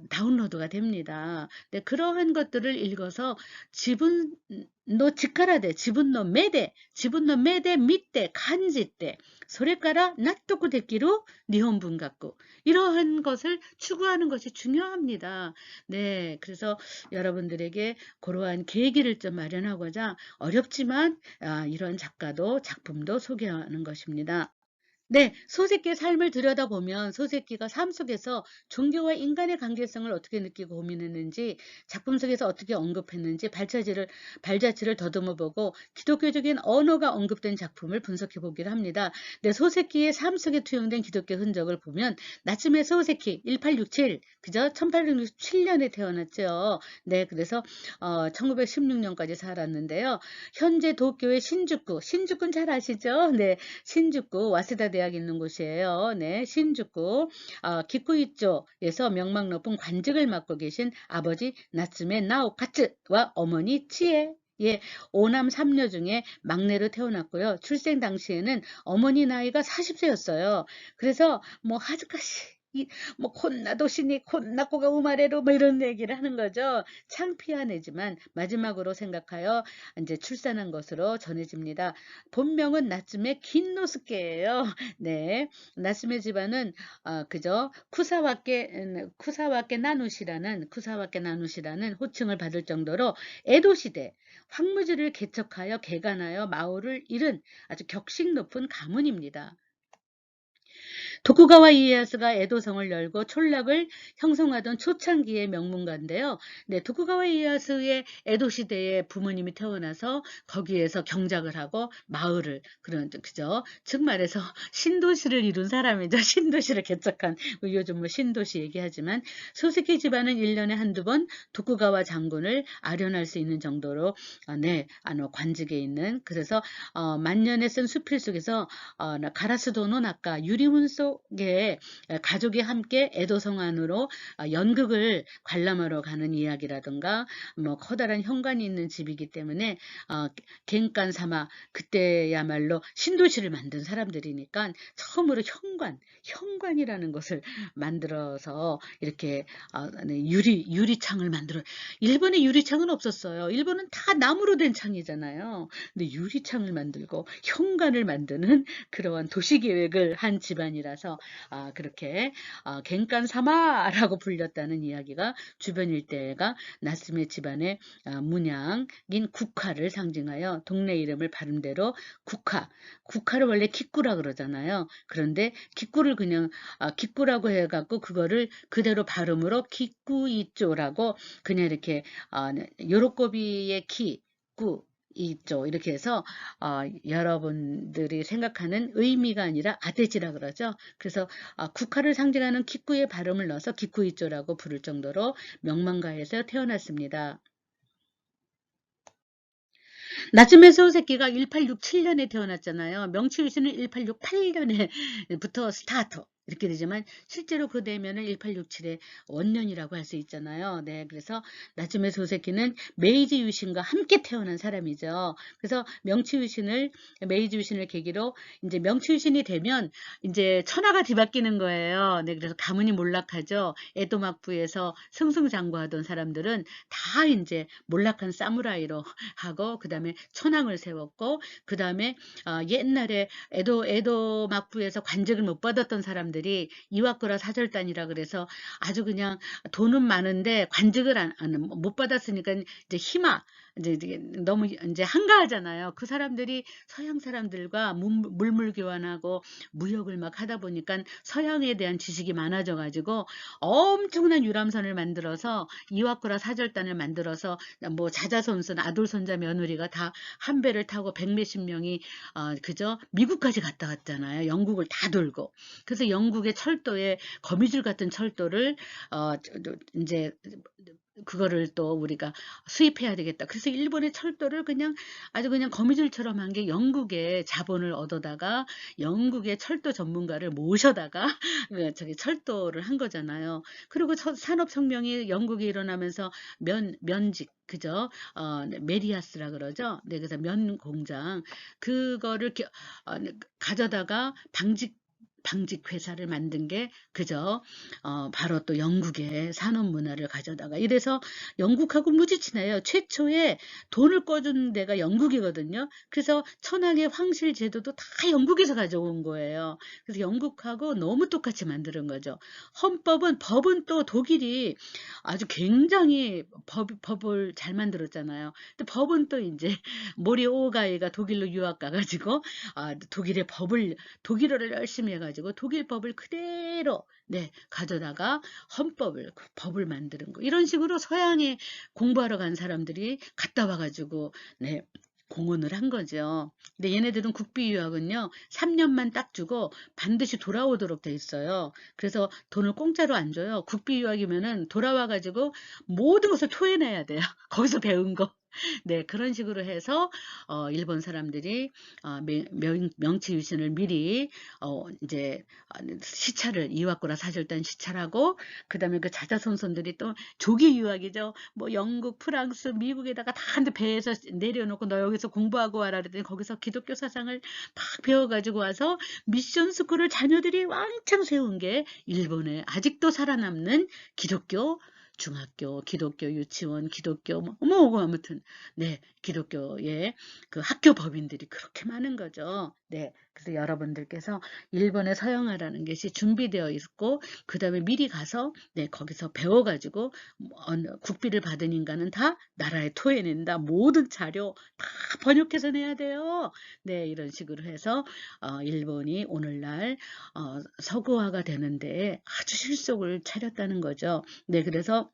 다운로드가 됩니다. 네, 그러한 것들을 읽어서 지분노 직가라데 지분노 메데 지분노 메데 밑대 간지대 소래까라 낫도ku 데키루 니혼 분각구 이러한 것을 추구하는 것이 중요합니다. 네, 그래서 여러분들에게 그러한 계기를 좀 마련하고자 어렵지만 이런 작가도 작품도 소개하는 것입니다. 네, 소새끼의 삶을 들여다보면 소새끼가 삶 속에서 종교와 인간의 관계성을 어떻게 느끼고 고민했는지, 작품 속에서 어떻게 언급했는지 발자취를 더듬어 보고 기독교적인 언어가 언급된 작품을 분석해 보기를 합니다. 네, 소새끼의 삶 속에 투영된 기독교 흔적을 보면 나츠메 소새끼 1867, 그저 1867년에 태어났죠. 네, 그래서 1916년까지 살았는데요. 현재 도쿄의 신주쿠는 잘 아시죠? 네, 신주쿠 와세다 대학 있는 곳이에요. 네, 신주쿠 기쿠이초에서 명망 높은 관직을 맡고 계신 아버지 나츠메 나오카츠와 어머니 치에 예, 5남 3녀 중에 막내로 태어났고요. 출생 당시에는 어머니 나이가 40세였어요. 그래서 뭐 하즈카시 뭐 콘나도시니 콘나코가 우마레로 뭐 이런 얘기를 하는 거죠. 창피한 애지만 마지막으로 생각하여 이제 출산한 것으로 전해집니다. 본명은 나츠메 긴노스케예요. 네, 나츠메 집안은 그저 쿠사와케 나누시라는 호칭을 받을 정도로 에도 시대 황무지를 개척하여 개간하여 마을을 잃은 아주 격식 높은 가문입니다. 도쿠가와 이에야스가 에도성을 열고 촌락을 형성하던 초창기의 명문가인데요. 네, 도쿠가와 이에야스의 에도 시대에 부모님이 태어나서 거기에서 경작을 하고 마을을 그죠? 즉 말해서 신도시를 이룬 사람이죠. 신도시를 개척한 요즘 뭐 신도시 얘기하지만 소세키 집안은 1년에 한두 번 도쿠가와 장군을 아련할 수 있는 정도로 네, 관직에 있는 그래서 만년에 쓴 수필 속에서 가라스도노 낙가 유리문 속에 가족이 함께 에도성 안으로 연극을 관람하러 가는 이야기라든가 뭐 커다란 현관이 있는 집이기 때문에 겐간 사마 그때야말로 신도시를 만든 사람들이니까 처음으로 현관이라는 것을 만들어서 이렇게 유리창을 만들어 일본에 유리창은 없었어요. 일본은 다 나무로 된 창이잖아요. 근데 유리창을 만들고 현관을 만드는 그러한 도시계획을 한 집안이라서 그렇게 겐간사마라고 불렸다는 이야기가 주변 일대가 나스메 집안의 문양인 국화를 상징하여 동네 이름을 발음대로 국화를 원래 기꾸라 그러잖아요. 그런데 기꾸를 그냥 기꾸라고 해갖고 그거를 그대로 발음으로 기꾸이쪼라고 그냥 이렇게 요로꼬비의 꾸 있죠. 이렇게 해서 여러분들이 생각하는 의미가 아니라 아데지라 그러죠. 그래서 국화를 상징하는 기쿠의 발음을 넣어서 기쿠이조라고 부를 정도로 명망가에서 태어났습니다. 나츠메 소새끼가 1867년에 태어났잖아요. 명치유신은 1868년에부터 스타트 이렇게 되지만 실제로 그 대면을 1867의 원년이라고 할 수 있잖아요. 네, 그래서 나츠메 소새끼는 메이지 유신과 함께 태어난 사람이죠. 그래서 메이지 유신을 계기로 이제 명치 유신이 되면 이제 천하가 뒤바뀌는 거예요. 네, 그래서 가문이 몰락하죠. 에도 막부에서 승승장구하던 사람들은 다 이제 몰락한 사무라이로 하고 그 다음에 천황을 세웠고 그 다음에 옛날에 에도 막부에서 관직을 못 받았던 사람들이 이와쿠라 사절단이라 그래서 아주 그냥 돈은 많은데 관직을 못 받았으니까 이제 이제 너무 이제 한가하잖아요. 그 사람들이 서양 사람들과 물물 교환하고 무역을 막 하다 보니까 서양에 대한 지식이 많아져 가지고 엄청난 유람선을 만들어서 이와꾸라 사절단을 만들어서 뭐 자자손손 아돌손자 며느리가 다 한 배를 타고 백 몇십 명이 그저 미국까지 갔다 왔잖아요. 영국을 다 돌고. 그래서 영국의 철도에 거미줄 같은 철도를 이제 그거를 또 우리가 수입해야 되겠다. 그래서 일본의 철도를 그냥 아주 그냥 거미줄처럼 한 게 영국의 자본을 얻어다가 영국의 철도 전문가를 모셔다가 저기 철도를 한 거잖아요. 그리고 산업혁명이 영국이 일어나면서 면직 그죠? 메리아스라 그러죠. 네, 그래서 면 공장 그거를 가져다가 방직 회사를 만든 게 그저 바로 또 영국의 산업 문화를 가져다가 이래서 영국하고 무지친해요. 최초에 돈을 꿔준 데가 영국이거든요. 그래서 천황의 황실 제도도 다 영국에서 가져온 거예요. 그래서 영국하고 너무 똑같이 만드는 거죠. 법은 또 독일이 아주 굉장히 법을 잘 만들었잖아요. 근데 법은 또 이제 모리 오가이가 독일로 유학 가가지고 독일의 법을 독일어를 열심히 해가지고 독일 법을 그대로 네 가져다가 법을 만드는 거 이런 식으로 서양에 공부하러 간 사람들이 갔다 와가지고 네 공헌을 한 거죠. 근데 얘네들은 국비 유학은요 3년만 딱 주고 반드시 돌아오도록 돼 있어요. 그래서 돈을 공짜로 안 줘요. 국비 유학이면은 돌아와가지고 모든 것을 토해내야 돼요. 거기서 배운 거. 네, 그런 식으로 해서 일본 사람들이 명치 유신을 미리 이제 시찰을 이와꾸라 사절단 시찰하고 그다음에 그 자자손손들이 또 조기 유학이죠. 뭐 영국, 프랑스, 미국에다가 다 한 대 배에서 내려놓고 너 여기서 공부하고 와라 그랬더니 거기서 기독교 사상을 막 배워가지고 와서 미션 스쿨을 자녀들이 왕창 세운 게 일본에 아직도 살아남는 기독교 중학교, 기독교 유치원, 기독교 뭐 아무튼 네 기독교의 그 학교 법인들이 그렇게 많은 거죠. 네, 그래서 여러분들께서 일본에 서영하라는 것이 준비되어 있고 그 다음에 미리 가서 네 거기서 배워가지고 국비를 받은 인간은 다 나라에 토해낸다. 모든 자료 다 번역해서 내야 돼요. 네, 이런 식으로 해서 일본이 오늘날 서구화가 되는데 아주 실속을 차렸다는 거죠. 네, 그래서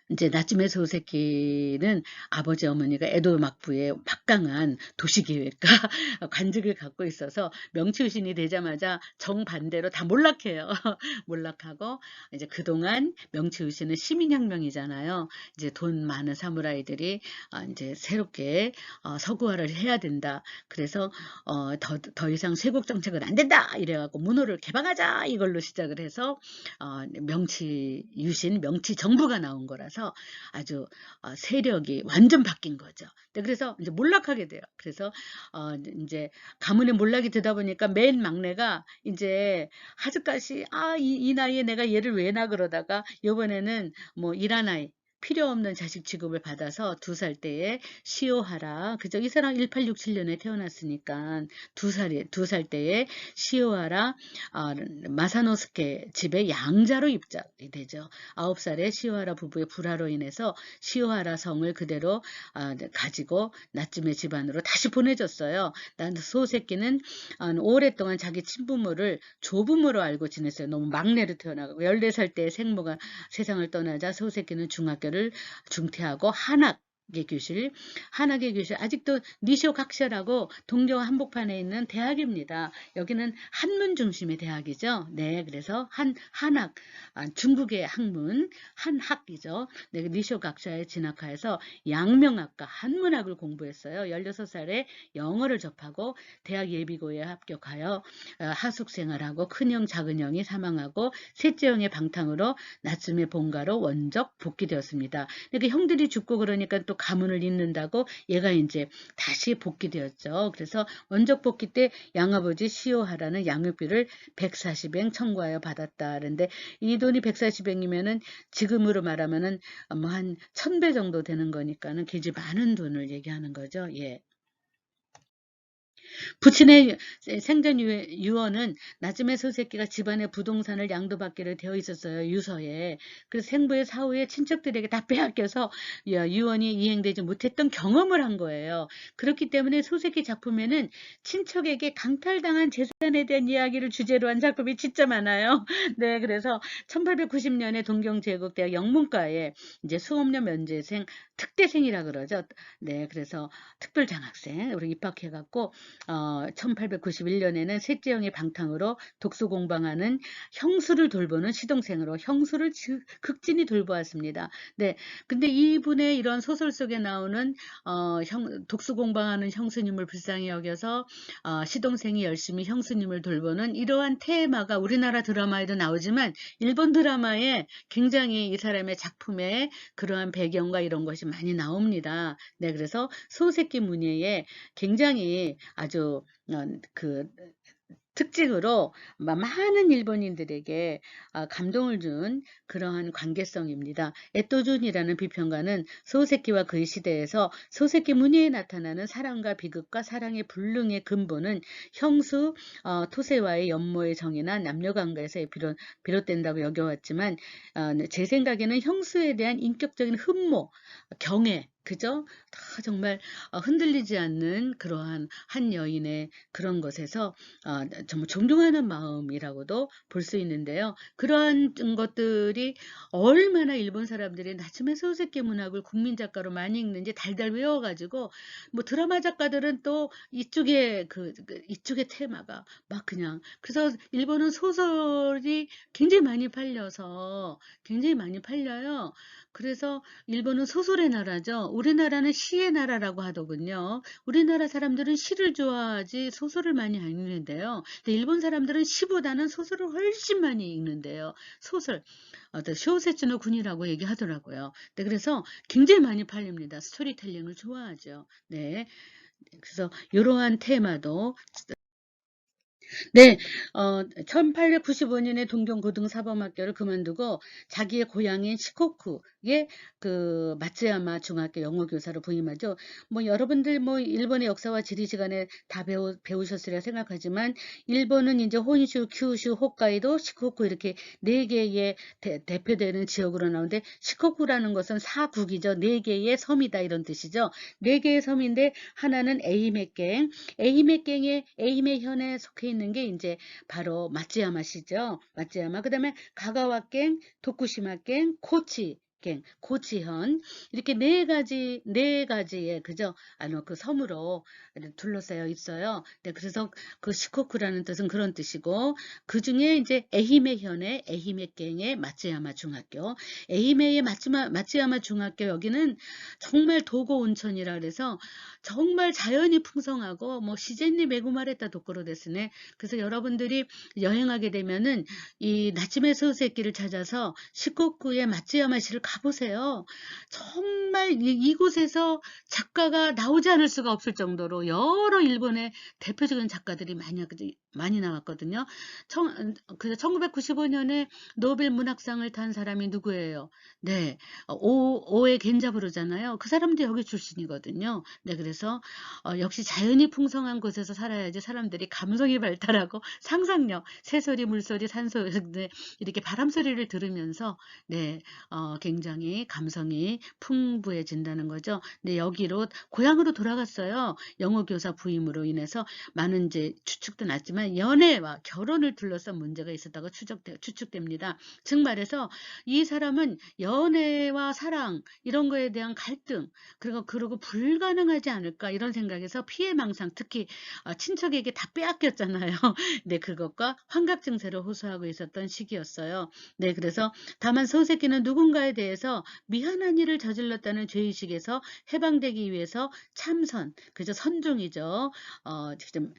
이제 나츠메 소세키는 아버지 어머니가 에도 막부의 막강한 도시계획과 관직을 갖고 있어서 명치유신이 되자마자 정반대로 다 몰락해요. 몰락하고 이제 그동안 명치유신은 시민혁명이잖아요. 이제 돈 많은 사무라이들이 이제 새롭게 서구화를 해야 된다. 그래서 더 이상 쇄국 정책은 안 된다. 이래갖고 문호를 개방하자 이걸로 시작을 해서 명치유신, 명치정부가 나온 거라서 아주 세력이 완전 바뀐 거죠. 그래서 이제 몰락하게 돼요. 그래서 이제 가문의 몰락이 되다 보니까 맨 막내가 이제 아직까지 이 나이에 내가 얘를 왜 나 그러다가 이번에는 뭐 일한 아이 필요 없는 자식 취급을 받아서 2살 때에 시오하라 그죠? 이 사람 1867년에 태어났으니까 2살 때에 시오하라 마사노스케 집에 양자로 입장이 되죠. 9살에 시오하라 부부의 불화로 인해서 시오하라 성을 그대로 가지고 나츠메 집안으로 다시 보내줬어요. 소새끼는 오랫동안 자기 친부모를 조부모로 알고 지냈어요. 너무 막내로 태어나고 14살 때 생모가 세상을 떠나자 소새끼는 중학교를 중퇴하고 한학의 교실 아직도 니쇼 각셔라고 동경 한복판에 있는 대학입니다. 여기는 한문 중심의 대학이죠. 네, 그래서 한학 중국의 학문 한학이죠. 네, 니쇼 각셔에 진학해서 양명학과 한문학을 공부했어요. 16살에 영어를 접하고 대학 예비고에 합격하여 하숙 생활하고 큰형 작은형이 사망하고 셋째 형의 방탕으로 나츠메 본가로 원적 복귀되었습니다. 그러니까 형들이 죽고 그러니까 또 가문을 잇는다고 얘가 이제 다시 복귀되었죠. 그래서 원적 복귀 때 양아버지 시오하라는 양육비를 140엔 청구하여 받았다. 그런데 이 돈이 140엔이면은 지금으로 말하면은 뭐 한 1000배 정도 되는 거니까는 굉장히 많은 돈을 얘기하는 거죠. 예. 부친의 생전 유언은 나중에 소새끼가 집안의 부동산을 양도받기로 되어 있었어요. 유서에. 그래서 생부의 사후에 친척들에게 다 빼앗겨서 유언이 이행되지 못했던 경험을 한 거예요. 그렇기 때문에 소새끼 작품에는 친척에게 강탈당한 재산에 대한 이야기를 주제로 한 작품이 진짜 많아요. 네, 그래서 1890년에 동경제국대학 영문과에 이제 수업료 면제생 특대생이라 그러죠. 네, 그래서 특별장학생으로 입학해갖고 1891년에는 셋째 형의 방탕으로 독서 공방하는 형수를 돌보는 시동생으로 형수를 극진히 돌보았습니다. 네, 근데 이분의 이런 소설 속에 나오는 독서 공방하는 형수님을 불쌍히 여겨서 시동생이 열심히 형수님을 돌보는 이러한 테마가 우리나라 드라마에도 나오지만 일본 드라마에 굉장히 이 사람의 작품에 그러한 배경과 이런 것이 많이 나옵니다. 네, 그래서 소새끼 문예에 굉장히 아주 그 특징으로 많은 일본인들에게 감동을 준 그러한 관계성입니다. 에토준이라는 비평가는 소새끼와 그의 시대에서 소새끼 문예에 나타나는 사랑과 비극과 사랑의 불능의 근본은 형수 토세와의 연모의 정의나 남녀관계에서 비롯된다고 여겨왔지만 제 생각에는 형수에 대한 인격적인 흠모, 경애, 그죠? 다 정말 흔들리지 않는 그러한 한 여인의 그런 것에서 정말 존경하는 마음이라고도 볼 수 있는데요. 그러한 것들이 얼마나 일본 사람들이 나츠메 소세키 문학을 국민 작가로 많이 읽는지 달달 외워가지고 뭐 드라마 작가들은 또 이쪽의 테마가 막 그냥 그래서 일본은 소설이 굉장히 많이 팔려서 굉장히 많이 팔려요. 그래서 일본은 소설의 나라죠. 우리나라는 시의 나라라고 하더군요. 우리나라 사람들은 시를 좋아하지 소설을 많이 안 읽는데요. 근데 일본 사람들은 시보다는 소설을 훨씬 많이 읽는데요. 소설, 쇼세츠노 군이라고 얘기하더라고요. 네, 그래서 굉장히 많이 팔립니다. 스토리텔링을 좋아하죠. 네, 그래서 이러한 테마도 네, 1895년에 동경고등사범학교를 그만두고 자기의 고향인 시코쿠의 그 마츠야마 중학교 영어교사로 부임하죠. 뭐 여러분들 뭐 일본의 역사와 지리 시간에 다 배우셨으리라 생각하지만 일본은 이제 혼슈, 큐슈, 홋카이도, 시코쿠 이렇게 네 개의 대표되는 지역으로 나오는데 시코쿠라는 것은 사국이죠. 네 개의 섬이다 이런 뜻이죠. 네 개의 섬인데 하나는 에이메갱, 에이메현에 속해 있는 게 이제 바로 마츠야마시죠. 마츠야마. 그다음에 가가와県, 도쿠시마県, 고치県, 고치현 이렇게 네 가지의 그죠? 그 섬으로 둘러싸여 있어요. 네, 그래서 그 시코쿠라는 뜻은 그런 뜻이고 그 중에 이제 에히메현의 에히메갱의 마츠야마 중학교, 에히메의 마츠야마 중학교 여기는 정말 도고 온천이라 그래서 정말 자연이 풍성하고 뭐 시젠니 메구마레타 도코로 데스네. 그래서 여러분들이 여행하게 되면은 이 나츠메 소세키를 찾아서 시코쿠의 마츠야마시를 가보세요. 정말 이곳에서 작가가 나오지 않을 수가 없을 정도로 여러 일본의 대표적인 작가들이 많이 나왔거든요. 1995년에 노벨 문학상을 탄 사람이 누구예요? 네, 오에 겐자부르잖아요. 그 사람도 여기 출신이거든요. 네, 그래서 역시 자연이 풍성한 곳에서 살아야지 사람들이 감성이 발달하고 상상력, 새소리, 물소리, 산소리 네, 이렇게 바람 소리를 들으면서 네, 굉장히 감성이 풍부해진다는 거죠. 네, 여기로 고향으로 돌아갔어요. 영어 교사 부임으로 인해서 많은 이제 추측도 났지만 연애와 결혼을 둘러싼 문제가 있었다고 추측됩니다. 즉 말해서 이 사람은 연애와 사랑 이런 거에 대한 갈등 그리고 불가능하지 않을까 이런 생각에서 피해망상 특히 친척에게 다 빼앗겼잖아요. 네, 그것과 환각 증세를 호소하고 있었던 시기였어요. 네, 그래서 다만 소새끼는 누군가에 대해서 미안한 일을 저질렀다는 죄의식에서 해방되기 위해서 참선, 그저 선종이죠. 좀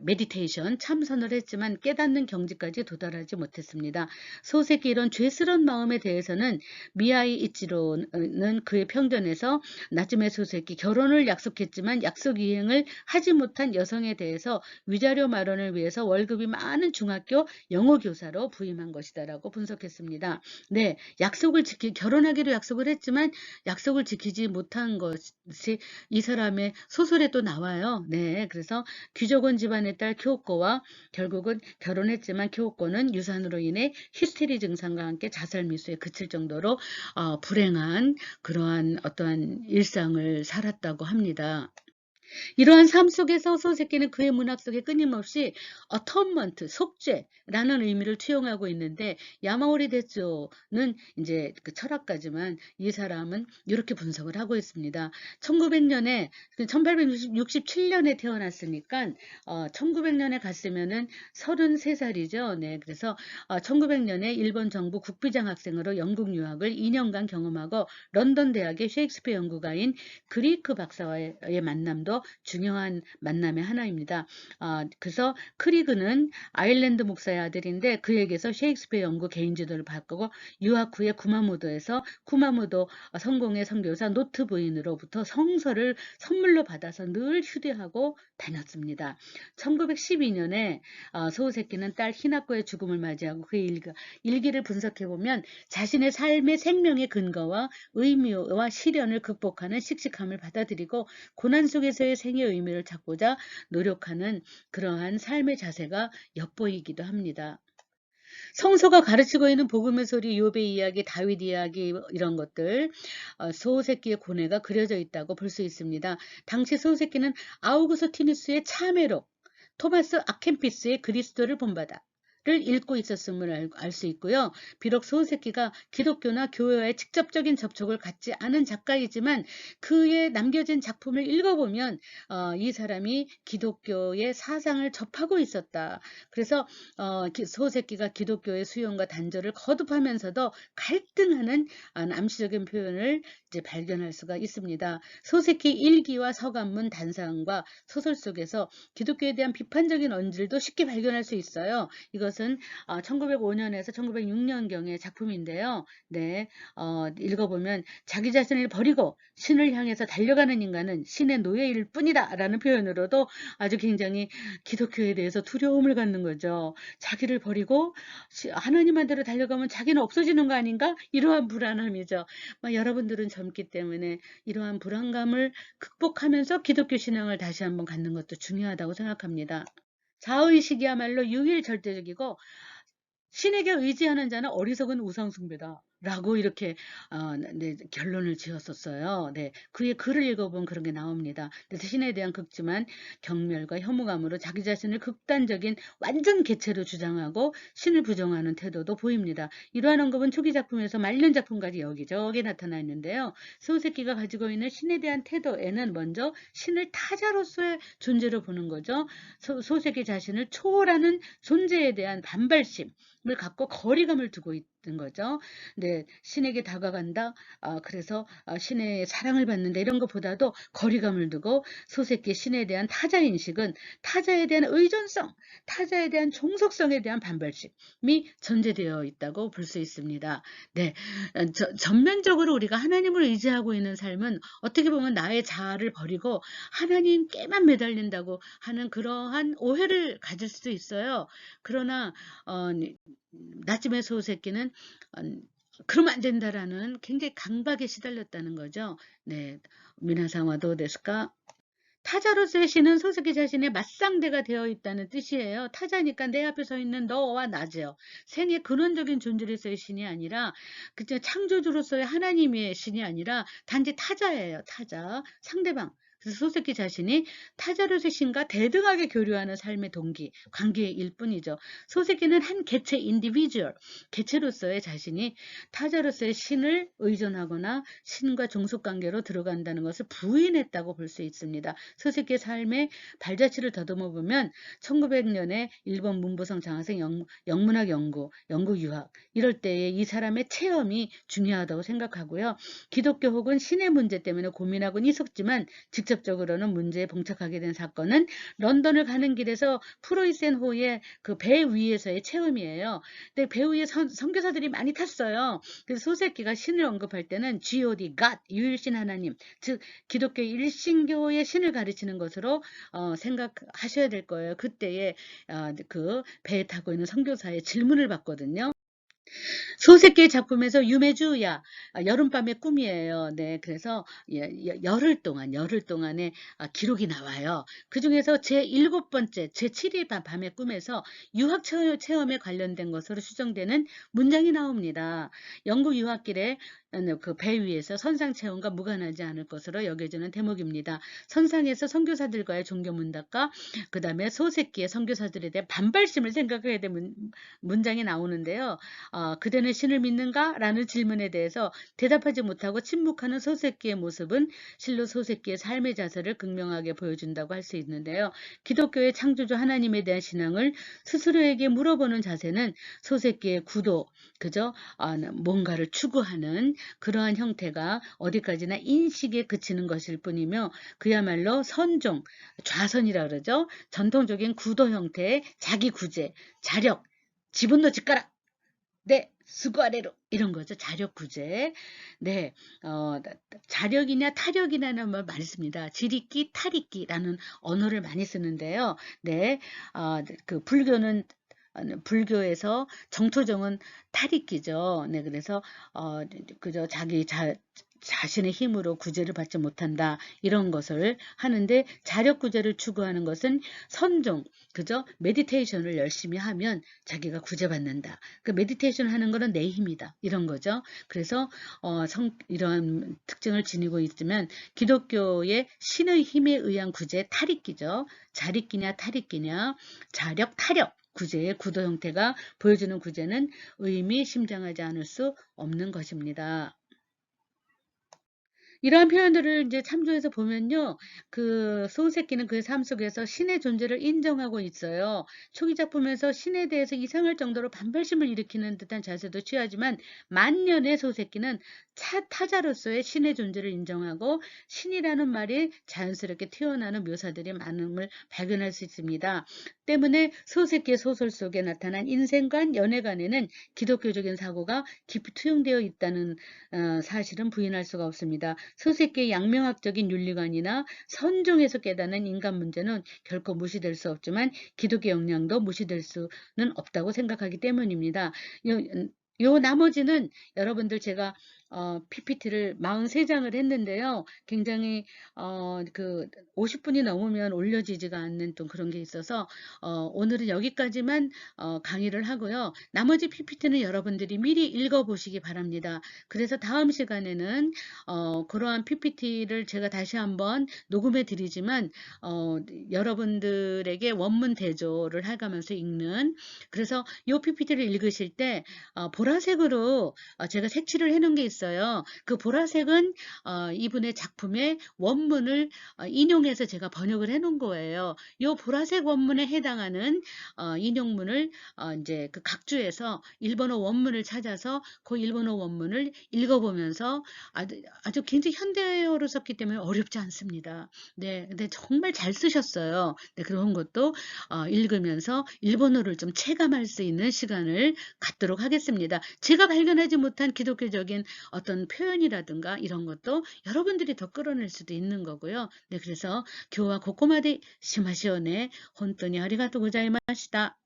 메디테이션 참선을 했지만 깨닫는 경지까지 도달하지 못했습니다. 소세키 이런 죄스러운 마음에 대해서는 미야이 이치로는 그의 평전에서 나츠메 소세키 결혼을 약속했지만 약속 이행을 하지 못한 여성에 대해서 위자료 마련을 위해서 월급이 많은 중학교 영어 교사로 부임한 것이다라고 분석했습니다. 네, 결혼하기로 약속을 했지만 약속을 지키지 못한 것이 이 사람의 소설에 또 나와요. 네, 그래서 귀족원 집안의 딸 쿄코와 결국은 결혼했지만 쿄코는 유산으로 인해 히스테리 증상과 함께 자살 미수에 그칠 정도로 불행한 그러한 어떠한 일상을 살았다고 합니다. 이러한 삶 속에서 소세키는 그의 문학 속에 끊임없이 어텀먼트, 속죄라는 의미를 투영하고 있는데 야마오리 데츠오는 이제 그 철학가지만 이 사람은 이렇게 분석을 하고 있습니다. 1900년에 1867년에 태어났으니까 1900년에 갔으면은 33살이죠. 네, 그래서 1900년에 일본 정부 국비장 학생으로 영국 유학을 2년간 경험하고 런던 대학의 셰익스피어 연구가인 그리크 박사와의 만남도 중요한 만남의 하나입니다. 그래서 크리그는 아일랜드 목사의 아들인데 그에게서 셰익스피어 연구 개인 지도를 바꾸고 유학 후에 쿠마모도에서 쿠마모도 성공의 선교사 노트 부인으로부터 성서를 선물로 받아서 늘 휴대하고 다녔습니다. 1912년에 소세키는 딸 히나코의 죽음을 맞이하고 그의 일기를 분석해보면 자신의 삶의 생명의 근거와 의미와 시련을 극복하는 씩씩함을 받아들이고 고난 속에서의 생의 의미를 찾고자 노력하는 그러한 삶의 자세가 엿보이기도 합니다. 성서가 가르치고 있는 복음의 소리, 욥의 이야기, 다윗 이야기 이런 것들 소세키의 고뇌가 그려져 있다고 볼 수 있습니다. 당시 소세키는 아우구스티누스의 참회록, 토마스 아켄피스의 그리스도를 본받아 를 읽고 있었음을 알 수 있고요. 비록 소세키가 기독교나 교회와의 직접적인 접촉을 갖지 않은 작가이지만 그의 남겨진 작품을 읽어보면 이 사람이 기독교의 사상을 접하고 있었다. 그래서 소세키가 기독교의 수용과 단절을 거듭하면서도 갈등하는 암시적인 표현을 이제 발견할 수가 있습니다. 소세키 일기와 서간문, 단상과 소설 속에서 기독교에 대한 비판적인 언질도 쉽게 발견할 수 있어요. 이것은 1905년에서 1906년경의 작품인데요. 네, 읽어보면 자기 자신을 버리고 신을 향해서 달려가는 인간은 신의 노예일 뿐이다 라는 표현으로도 아주 굉장히 기독교에 대해서 두려움을 갖는 거죠. 자기를 버리고 하나님한테로 달려가면 자기는 없어지는 거 아닌가? 이러한 불안함이죠. 여러분들은 젊기 때문에 이러한 불안감을 극복하면서 기독교 신앙을 다시 한번 갖는 것도 중요하다고 생각합니다. 자의식이야말로 유일절대적이고 신에게 의지하는 자는 어리석은 우상숭배다. 라고 이렇게 네, 결론을 지었었어요. 네, 그의 글을 읽어보면 그런 게 나옵니다. 그래서 신에 대한 극심한 경멸과 혐오감으로 자기 자신을 극단적인 완전 개체로 주장하고 신을 부정하는 태도도 보입니다. 이러한 언급은 초기 작품에서 말년 작품까지 여기저기 나타나 있는데요. 소세키가 가지고 있는 신에 대한 태도에는 먼저 신을 타자로서의 존재로 보는 거죠. 소세키 자신을 초월하는 존재에 대한 반발심 을 갖고 거리감을 두고 있는 거죠. 네, 신에게 다가간다. 그래서 신의 사랑을 받는다. 이런 것보다도 거리감을 두고 소세키 신에 대한 타자 인식은 타자에 대한 의존성, 타자에 대한 종속성에 대한 반발심이 전제되어 있다고 볼 수 있습니다. 네, 전면적으로 우리가 하나님을 의지하고 있는 삶은 어떻게 보면 나의 자아를 버리고 하나님께만 매달린다고 하는 그러한 오해를 가질 수도 있어요. 그러나 나츠메 소세키는 그러면 안 된다라는 굉장히 강박에 시달렸다는 거죠. 네, 미나상와 도데스까? 타자로서의 신은 소세키 자신의 맞상대가 되어 있다는 뜻이에요. 타자니까 내 앞에 서 있는 너와 나죠. 생의 근원적인 존재로서의 신이 아니라 그저 창조주로서의 하나님의 신이 아니라 단지 타자예요. 타자, 상대방. 그래서 소세키 자신이 타자로서의 신과 대등하게 교류하는 삶의 동기, 관계일 뿐이죠. 소세키는 한 개체, 인디비주얼, 개체로서의 자신이 타자로서의 신을 의존하거나 신과 종속관계로 들어간다는 것을 부인했다고 볼 수 있습니다. 소세키의 삶의 발자취를 더듬어 보면 1900년에 일본 문부성 장학생 영문학 연구, 영국 유학 이럴 때에 이 사람의 체험이 중요하다고 생각하고요. 기독교 혹은 신의 문제 때문에 고민하곤 있었지만 직접 직접적으로는 문제에 봉착하게 된 사건은 런던을 가는 길에서 프로이센호의 그 배 위에서의 체험이에요. 근데 배 위에 선교사들이 많이 탔어요. 그래서 소새끼가 신을 언급할 때는 God, God, 유일신 하나님, 즉 기독교 일신교의 신을 가르치는 것으로 생각하셔야 될 거예요. 그때에 그 배에 타고 있는 선교사의 질문을 받거든요. 소새끼 작품에서 유메주야, 여름밤의 꿈이에요. 네, 그래서 열흘 동안의 기록이 나와요. 그 중에서 제 7번째, 제 7일 밤의 꿈에서 유학 체험에 관련된 것으로 추정되는 문장이 나옵니다. 영국 유학길에 그 배 위에서 선상 체험과 무관하지 않을 것으로 여겨지는 대목입니다. 선상에서 선교사들과의 종교 문답과 그 다음에 소새끼의 선교사들에 대한 반발심을 생각하게 된 문장이 나오는데요. 그대는 신을 믿는가? 라는 질문에 대해서 대답하지 못하고 침묵하는 소새끼의 모습은 실로 소새끼의 삶의 자세를 극명하게 보여준다고 할 수 있는데요. 기독교의 창조주 하나님에 대한 신앙을 스스로에게 물어보는 자세는 소새끼의 구도, 그저 뭔가를 추구하는 그러한 형태가 어디까지나 인식에 그치는 것일 뿐이며 그야말로 선종, 좌선이라 그러죠. 전통적인 구도 형태의 자기 구제, 자력, 지분도 집가라. 네, 수고하래로 이런 거죠. 자력 구제. 네, 자력이냐 타력이냐는 말 많이 씁니다. 지리끼, 탈익기라는 언어를 많이 쓰는데요. 네, 그 불교에서 정토정은 탈익기죠. 네, 그래서 그저 자신의 힘으로 구제를 받지 못한다 이런 것을 하는데 자력 구제를 추구하는 것은 선종, 그죠? 메디테이션을 열심히 하면 자기가 구제받는다. 그 메디테이션 하는 거는 내 힘이다 이런 거죠. 그래서 이런 특징을 지니고 있으면 기독교의 신의 힘에 의한 구제 탈익기죠. 자립기냐 탈익기냐, 자력 타력 구제의 구도 형태가 보여주는 구제는 의미심장하지 않을 수 없는 것입니다. 이러한 표현들을 이제 참조해서 보면요. 그 소새끼는 그의 삶 속에서 신의 존재를 인정하고 있어요. 초기 작품에서 신에 대해서 이상할 정도로 반발심을 일으키는 듯한 자세도 취하지만 만년의 소새끼는 타자로서의 신의 존재를 인정하고 신이라는 말이 자연스럽게 튀어나오는 묘사들이 많음을 발견할 수 있습니다. 때문에 소새끼의 소설 속에 나타난 인생관, 연애관에는 기독교적인 사고가 깊이 투영되어 있다는 사실은 부인할 수가 없습니다. 소새끼의 양명학적인 윤리관이나 선종에서 깨닫는 인간 문제는 결코 무시될 수 없지만 기독교 영향도 무시될 수는 없다고 생각하기 때문입니다. 요 나머지는 여러분들 제가 PPT를 43장을 했는데요. 굉장히 그 50분이 넘으면 올려지지가 않는 또 그런 게 있어서 오늘은 여기까지만 강의를 하고요. 나머지 PPT는 여러분들이 미리 읽어보시기 바랍니다. 그래서 다음 시간에는 그러한 PPT를 제가 다시 한번 녹음해 드리지만 여러분들에게 원문 대조를 해가면서 읽는, 그래서 이 PPT를 읽으실 때 보라색으로 제가 색칠을 해놓은 게 있어요. 그 보라색은 이분의 작품의 원문을 인용해서 제가 번역을 해놓은 거예요. 이 보라색 원문에 해당하는 인용문을 이제 그 각주에서 일본어 원문을 찾아서 그 일본어 원문을 읽어보면서 아주 굉장히 현대어로 썼기 때문에 어렵지 않습니다. 네, 근데 정말 잘 쓰셨어요. 네, 그런 것도 읽으면서 일본어를 좀 체감할 수 있는 시간을 갖도록 하겠습니다. 제가 발견하지 못한 기독교적인 어떤 표현이라든가 이런 것도 여러분들이 더 끌어낼 수도 있는 거고요. 네, 그래서 교와 고코마데 시마시오네 혼돈이 아리가또 고자이마시다.